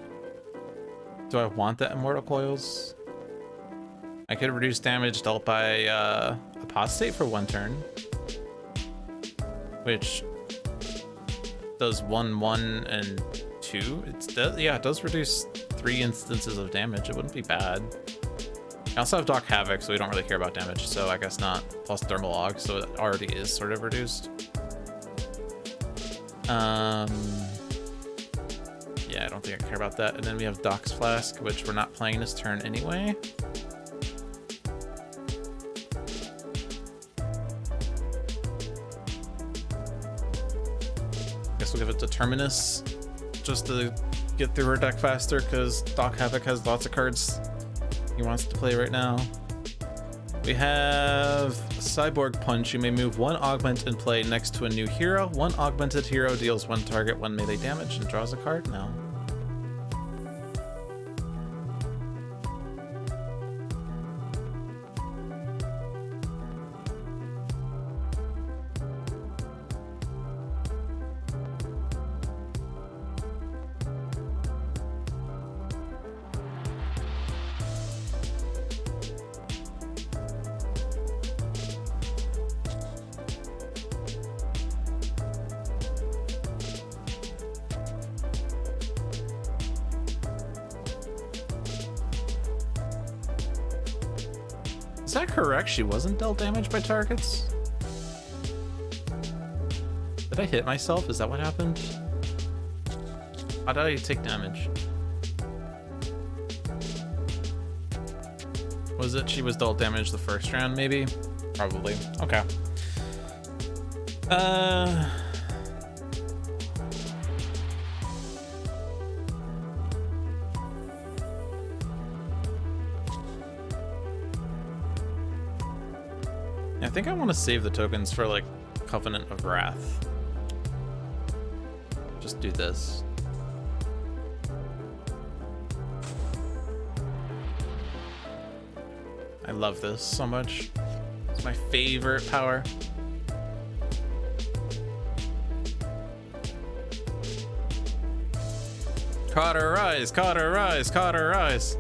do I want that Immortal Coils? I could reduce damage dealt by Apostate for 1 turn, which does 1, 1, and 2. Yeah, it does reduce 3 instances of damage. It wouldn't be bad. I also have Doc Havoc, so we don't really care about damage, so I guess not. Plus Thermalog, so it already is sort of reduced. Yeah, I don't think I care about that. And then we have Doc's Flask, which we're not playing this turn anyway. Guess we'll give it to Terminus just to get through her deck faster, because Doc Havoc has lots of cards he wants to play right now. We have Cyborg Punch. You may move 1 augment in play next to a new hero. 1 augmented hero deals 1 target 1 melee damage and draws a card now. Is that correct? She wasn't dealt damage by targets? Did I hit myself? Is that what happened? How did I take damage? Was it she was dealt damage the first round, maybe? Probably. Okay. I think I want to save the tokens for like Covenant of Wrath. Just do this. I love this so much. It's my favorite power. Caught her eyes, caught her eyes, caught her eyes.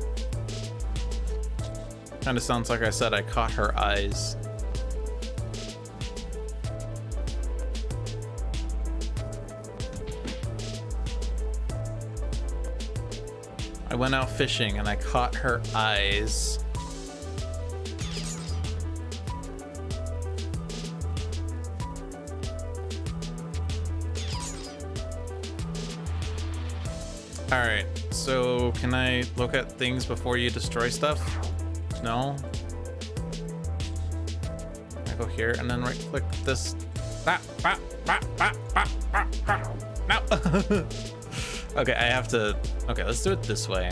Kind of sounds like I said I caught her eyes. I went out fishing and I caught her eyes. All right, so can I look at things before you destroy stuff? No. I go here and then right click this. No. Okay, I have to. Okay, let's do it this way.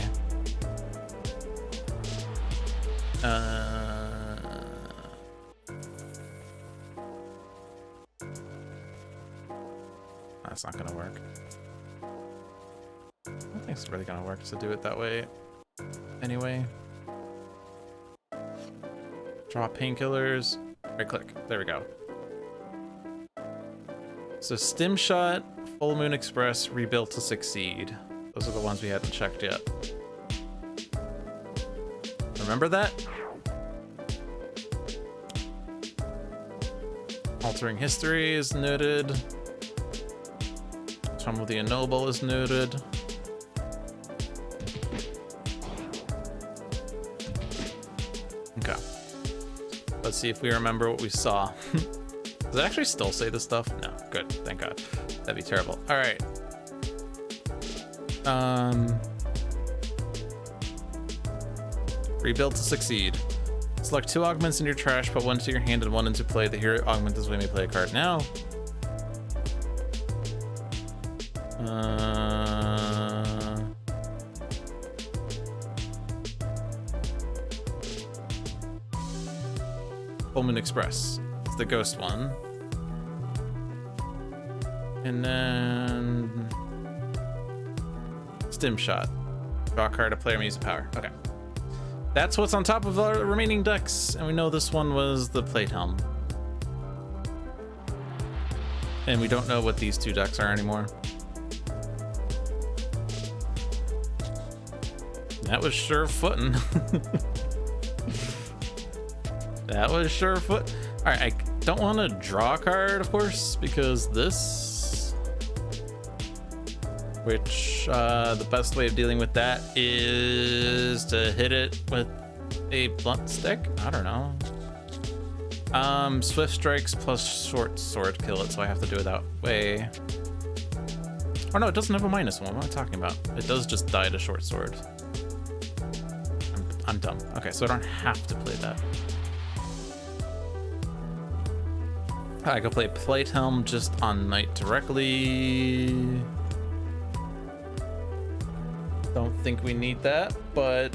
That's not gonna work. I don't think it's really gonna work to do it that way. Anyway. Draw painkillers. Right click. There we go. So Stim Shot, Full Moon Express, Rebuilt to Succeed. Those are the ones we hadn't checked yet. Remember that? Altering History is noted. Tom of the Ennoble is noted. Okay. Let's see if we remember what we saw. Does it actually still say this stuff? No. Good. Thank God. That'd be terrible. All right. Rebuild to succeed. Select 2 augments in your trash, put 1 to your hand and 1 into play. The hero augment this way may play a card now. Pullman Express. It's the ghost one. And then Stim Shot. Draw a card, a player may use a power. Okay. That's what's on top of our remaining decks, and we know this one was the Plate Helm. And we don't know what these 2 decks are anymore. That was sure footin'. That was sure foot. All right, I don't want to draw a card, of course, because this, which the best way of dealing with that is to hit it with a blunt stick. I don't know. Swift strikes plus short sword kill it, so I have to do it that way. Oh no, it doesn't have a -1. What am I talking about? It does just die to short sword. I'm dumb. Okay, so I don't have to play that. I can play Plate Helm just on Knight directly. Don't think we need that, but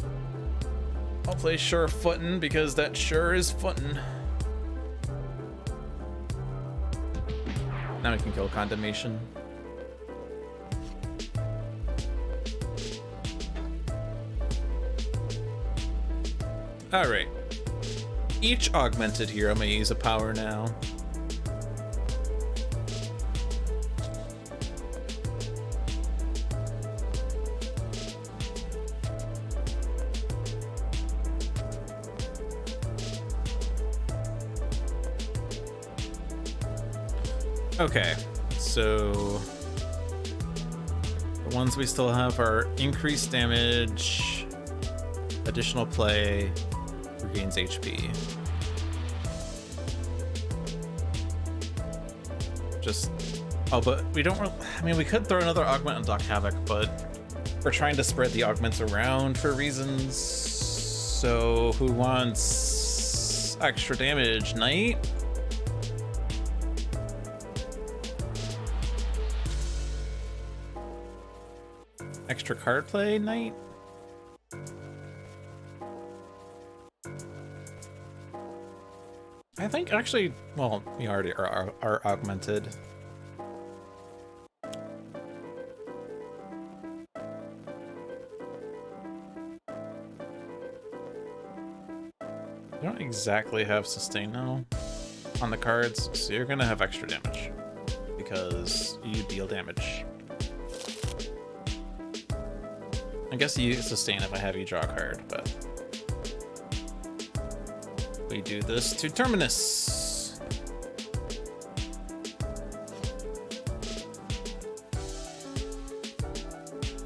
I'll play Sure Footin' because that sure is footin'. Now we can kill Condemnation. All right. Each augmented hero may use a power now. Okay, so the ones we still have are increased damage, additional play, regains HP. Just, oh, but we don't really, I mean, we could throw another augment on Doc Havoc, but we're trying to spread the augments around for reasons. So who wants extra damage? Knight? Extra card play, Knight? I think actually, well, we already are augmented. You don't exactly have sustain now on the cards, so you're gonna have extra damage because you deal damage. I guess you sustain if I have you draw a card, but we do this to Terminus.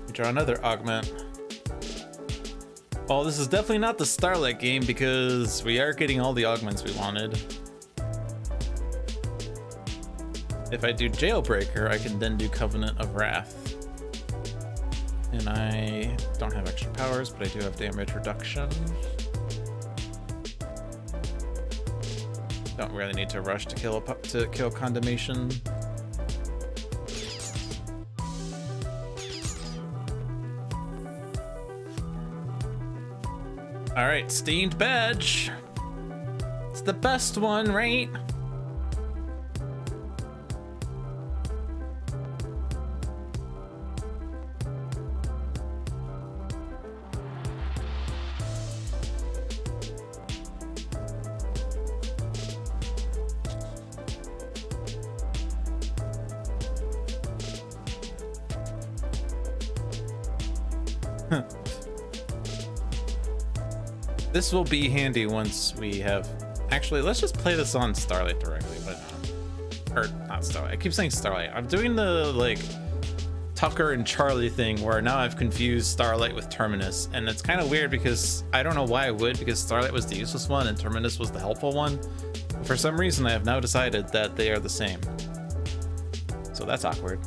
We draw another augment. Well, this is definitely not the Starlight game because we are getting all the augments we wanted. If I do Jailbreaker, I can then do Covenant of Wrath. And I don't have extra powers, but I do have damage reduction. Don't really need to rush to kill Condemnation. All right, Stained Badge. It's the best one, right? This will be handy once we have... Actually, let's just play this on Starlight directly, but not. Or, not Starlight. I keep saying Starlight. I'm doing the, like, Tucker and Charlie thing where now I've confused Starlight with Terminus, and it's kind of weird because I don't know why I would, because Starlight was the useless one and Terminus was the helpful one. But for some reason, I have now decided that they are the same. So that's awkward.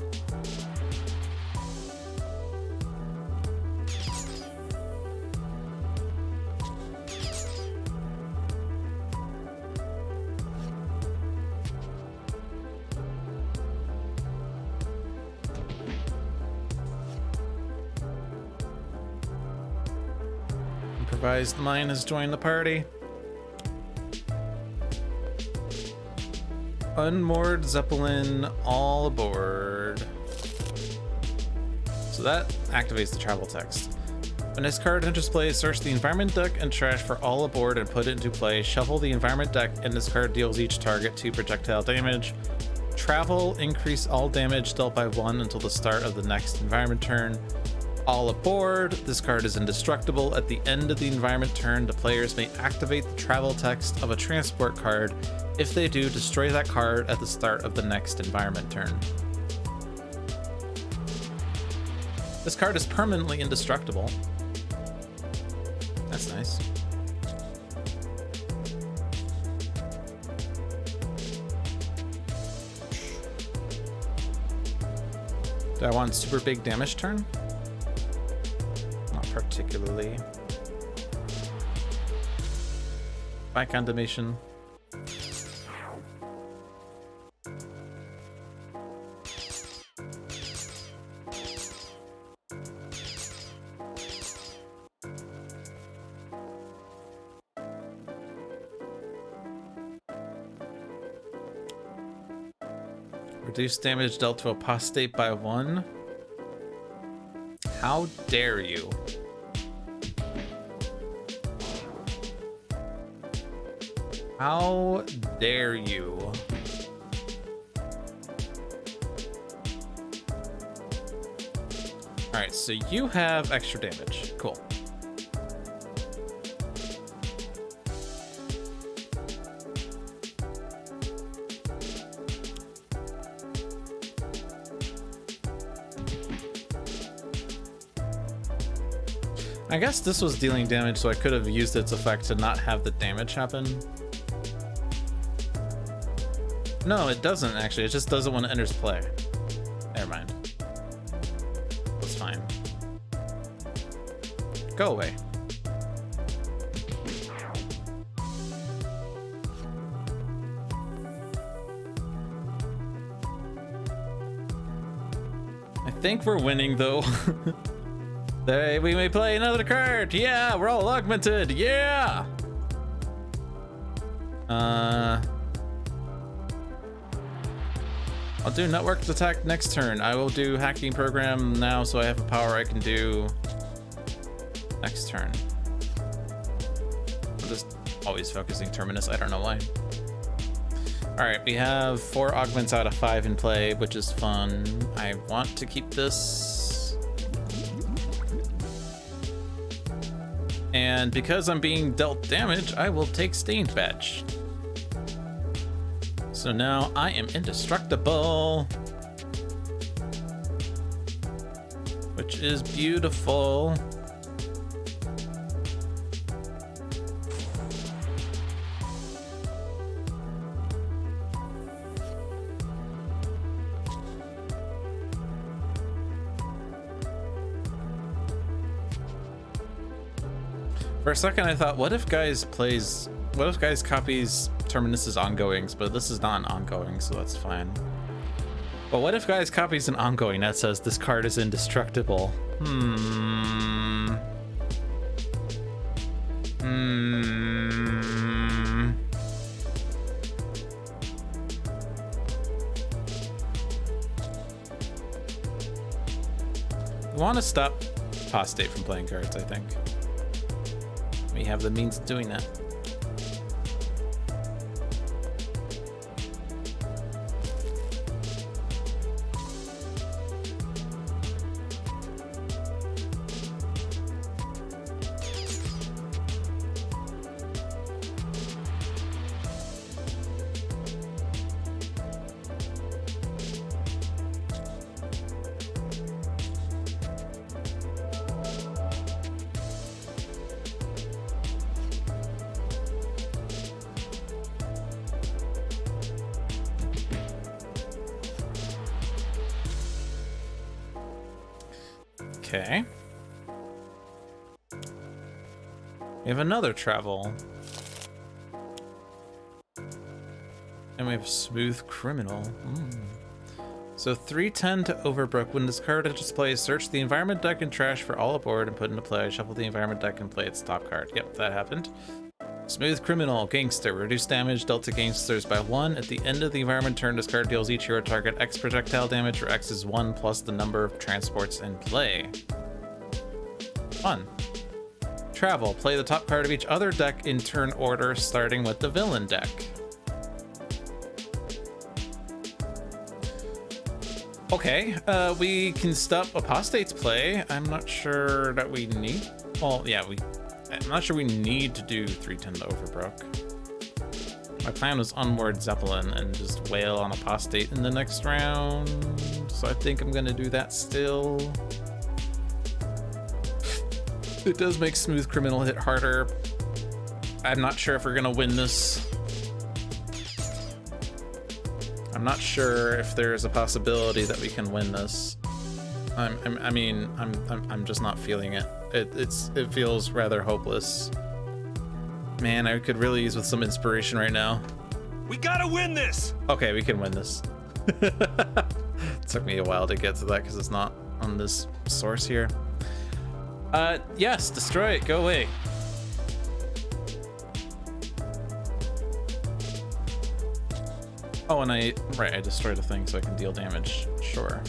Improvised Mine has joined the party. Unmoored Zeppelin, all aboard. So that activates the travel text. When this card enters play, search the environment deck and trash for all aboard and put it into play. Shuffle the environment deck, and this card deals each target 2 projectile damage. Travel, increase all damage dealt by 1 until the start of the next environment turn. All aboard. This card is indestructible. At the end of the environment turn, the players may activate the travel text of a transport card. If they do, destroy that card at the start of the next environment turn. This card is permanently indestructible. That's nice. Do I want super big damage turn? Not particularly. By condemnation. Reduce damage dealt to apostate by 1. How dare you? How dare you? Alright, so you have extra damage. Cool. I guess this was dealing damage, so I could have used its effect to not have the damage happen. No, it doesn't actually. It just does it when it enters play. Never mind. That's fine. Go away. I think we're winning though. We may play another card. Yeah, we're all augmented. Yeah. I'll do networked attack next turn. I will do hacking program now, so I have a power I can do next turn. I'm just always focusing Terminus. I don't know why. All right, we have 4 augments out of 5 in play, which is fun. I want to keep this. And because I'm being dealt damage, I will take Stained Badge. So now I am indestructible, which is beautiful. For a second, I thought, what if Guys copies Terminus's ongoings, but this is not an ongoing, so that's fine. But what if Guys copies an ongoing that says this card is indestructible? You want to stop Apostate from playing cards, I think. We have the means of doing that. Okay. We have another travel. And we have Smooth Criminal. So 310 to Overbrook. When discarded at display, search the environment deck and trash for all aboard and put into play. Shuffle the environment deck and play its top card. Yep, that happened. Smooth Criminal. Gangster. Reduce damage dealt to gangsters by 1. At the end of the environment turn, discard deals each hero target X projectile damage, where X is 1 plus the number of transports in play. Fun. Travel. Play the top card of each other deck in turn order, starting with the villain deck. Okay, we can stop Apostate's play. I'm not sure that we need... Well, yeah, I'm not sure we need to do 310 to Overbrook. My plan was Onward Zeppelin and just wail on Apostate in the next round. So I think I'm gonna do that still. It does make Smooth Criminal hit harder. I'm not sure if we're gonna win this. I'm not sure if there's a possibility that we can win this. I'm just not feeling it. It feels rather hopeless. Man, I could really use with some inspiration right now. We gotta win this! Okay, we can win this. Took me a while to get to that because it's not on this source here. Yes, destroy it, go away. Oh, and I destroyed a thing so I can deal damage. Sure.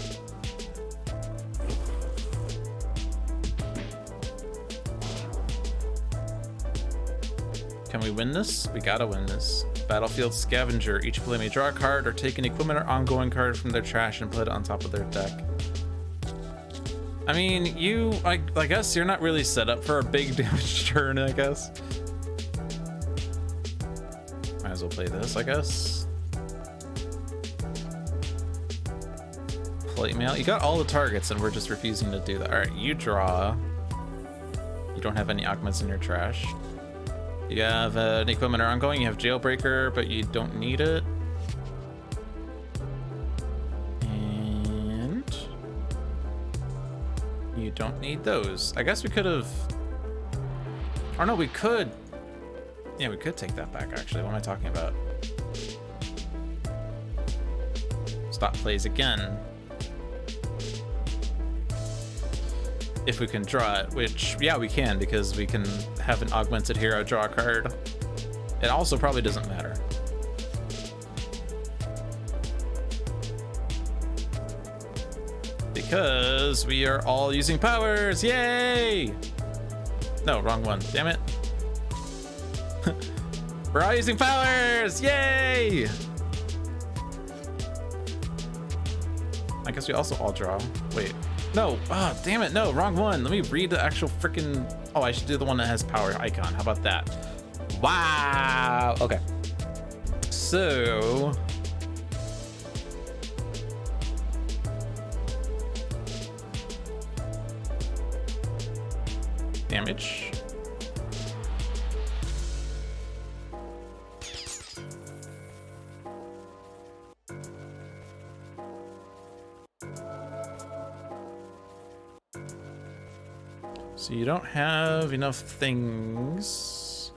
Can we win this? We gotta win this. Battlefield Scavenger. Each player may draw a card or take an equipment or ongoing card from their trash and put it on top of their deck. I mean, I guess you're not really set up for a big damage turn, I guess. Might as well play this, I guess. Plate mail. You got all the targets and we're just refusing to do that. All right, you draw. You don't have any augments in your trash. You have an equipment or ongoing. You have Jailbreaker, but you don't need it. And you don't need those. I guess we could have... Or no, we could... Yeah, we could take that back, actually. What am I talking about? Stop plays again. If we can draw it, which, yeah, we can, because we can have an augmented hero draw a card. It also probably doesn't matter. Because we are all using powers, yay! No, wrong one, damn it. We're all using powers, yay! I guess we also all draw, wait. No, oh, damn it, no, wrong one. Let me read the actual freaking... Oh, I should do the one that has power icon. How about that? Wow, okay. So... Damage. So you don't have enough things.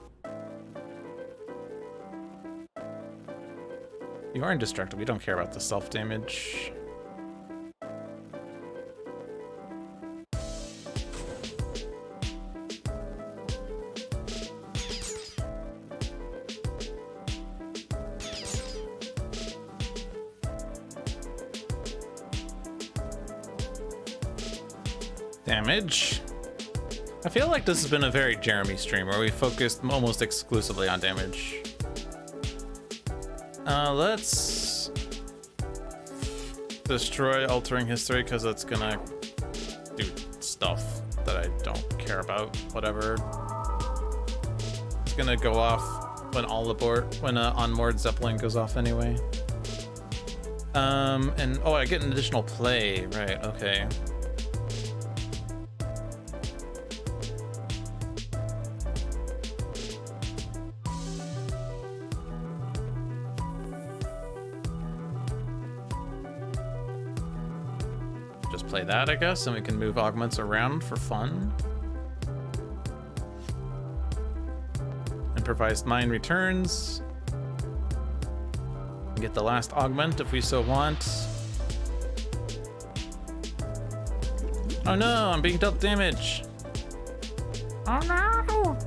You are indestructible. We don't care about the self-damage. Damage. I feel like this has been a very Jeremy stream where we focused almost exclusively on damage. Let's destroy altering history because it's gonna do stuff that I don't care about. Whatever. It's gonna go off when Onward Zeppelin goes off anyway. And oh, I get an additional play, right? Okay. just play that, I guess, and we can move augments around for fun. Improvised mine returns. Get the last augment if we so want. Oh no, I'm being dealt damage. Oh no!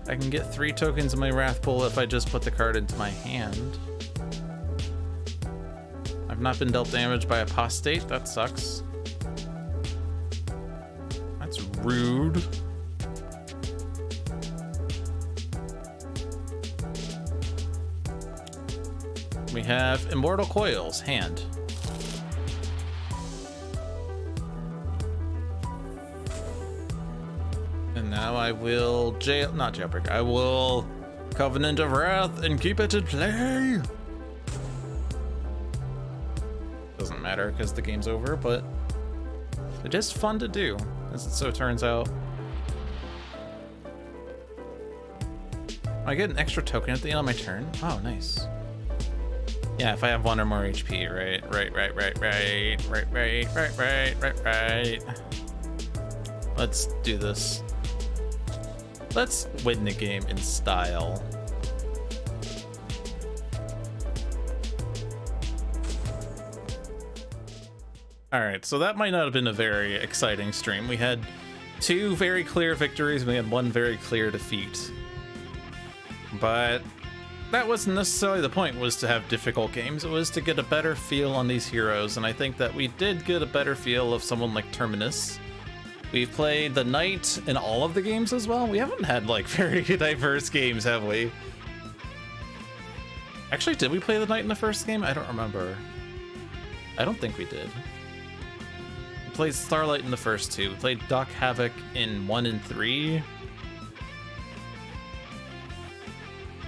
I can get 3 tokens in my Wrath Pool if I just put the card into my hand. I've not been dealt damage by Apostate, that sucks. That's rude. We have Immortal Coils, hand. And now I will not jailbreak. I will Covenant of Wrath and keep it in play. Doesn't matter because the game's over, but it is fun to do, as it so turns out. I get an extra token at the end of my turn. Oh, nice. Yeah, if I have 1 or more HP, right. Let's do this. Let's win the game in style. Alright, so that might not have been a very exciting stream. We had 2 very clear victories, and we had 1 very clear defeat. But that wasn't necessarily the point, was to have difficult games. It was to get a better feel on these heroes, and I think that we did get a better feel of someone like Terminus. We've played the Knight in all of the games as well. We haven't had like very diverse games, have we? Actually, did we play the Knight in the first game? I don't remember. I don't think we did. We played Starlight in the first 2. We played Doc Havoc in 1 and 3.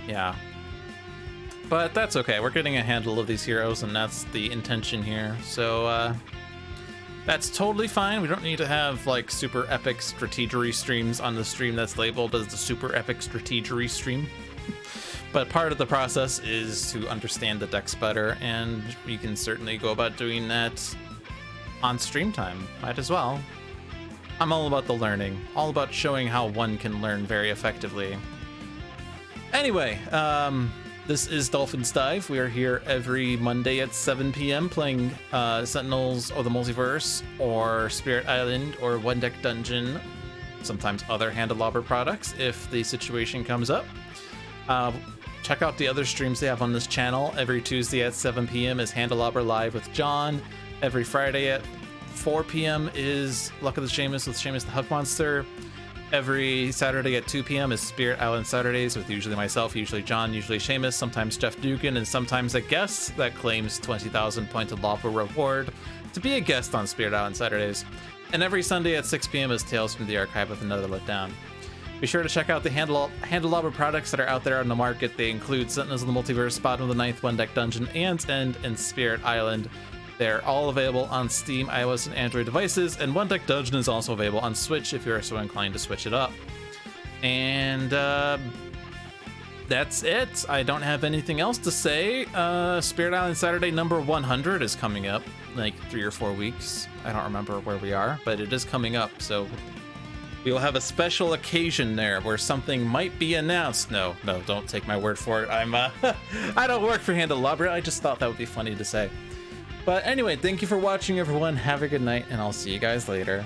Yeah. But that's okay. We're getting a handle of these heroes, and that's the intention here. So, that's totally fine. We don't need to have like super epic strategery streams on the stream that's labeled as the super epic strategery stream. But part of the process is to understand the decks better, and you can certainly go about doing that on stream time. Might as well. I'm all about the learning, all about showing how one can learn very effectively. Anyway, this is Dolphin's Dive. We are here every Monday at 7 p.m. playing Sentinels of the Multiverse, or Spirit Island, or One Deck Dungeon, sometimes other Handelabra products if the situation comes up. Check out the other streams they have on this channel. Every Tuesday at 7 p.m. is Handelabra Live with John. Every Friday at 4 p.m. is Luck of the Seamus with Seamus the Hug Monster. Every Saturday at 2 p.m. is Spirit Island Saturdays with usually myself, usually John, usually Seamus, sometimes Jeff Dugan, and sometimes a guest that claims 20,000 pointed lawful reward to be a guest on Spirit Island Saturdays. And every Sunday at 6 p.m. is Tales from the Archive with another look down. Be sure to check out the Handelabra products that are out there on the market. They include Sentinels of the Multiverse, Bottom of the Ninth, One Deck Dungeon, and End, and Spirit Island. They're all available on Steam, iOS, and Android devices, and One Deck Dungeon is also available on Switch if you're so inclined to switch it up. And that's it. I don't have anything else to say. Spirit Island Saturday number 100 is coming up, like 3 or 4 weeks. I don't remember where we are, but it is coming up, so we will have a special occasion there where something might be announced. No, don't take my word for it. I don't work for Handelabra. I just thought that would be funny to say. But anyway, thank you for watching, everyone. Have a good night, and I'll see you guys later.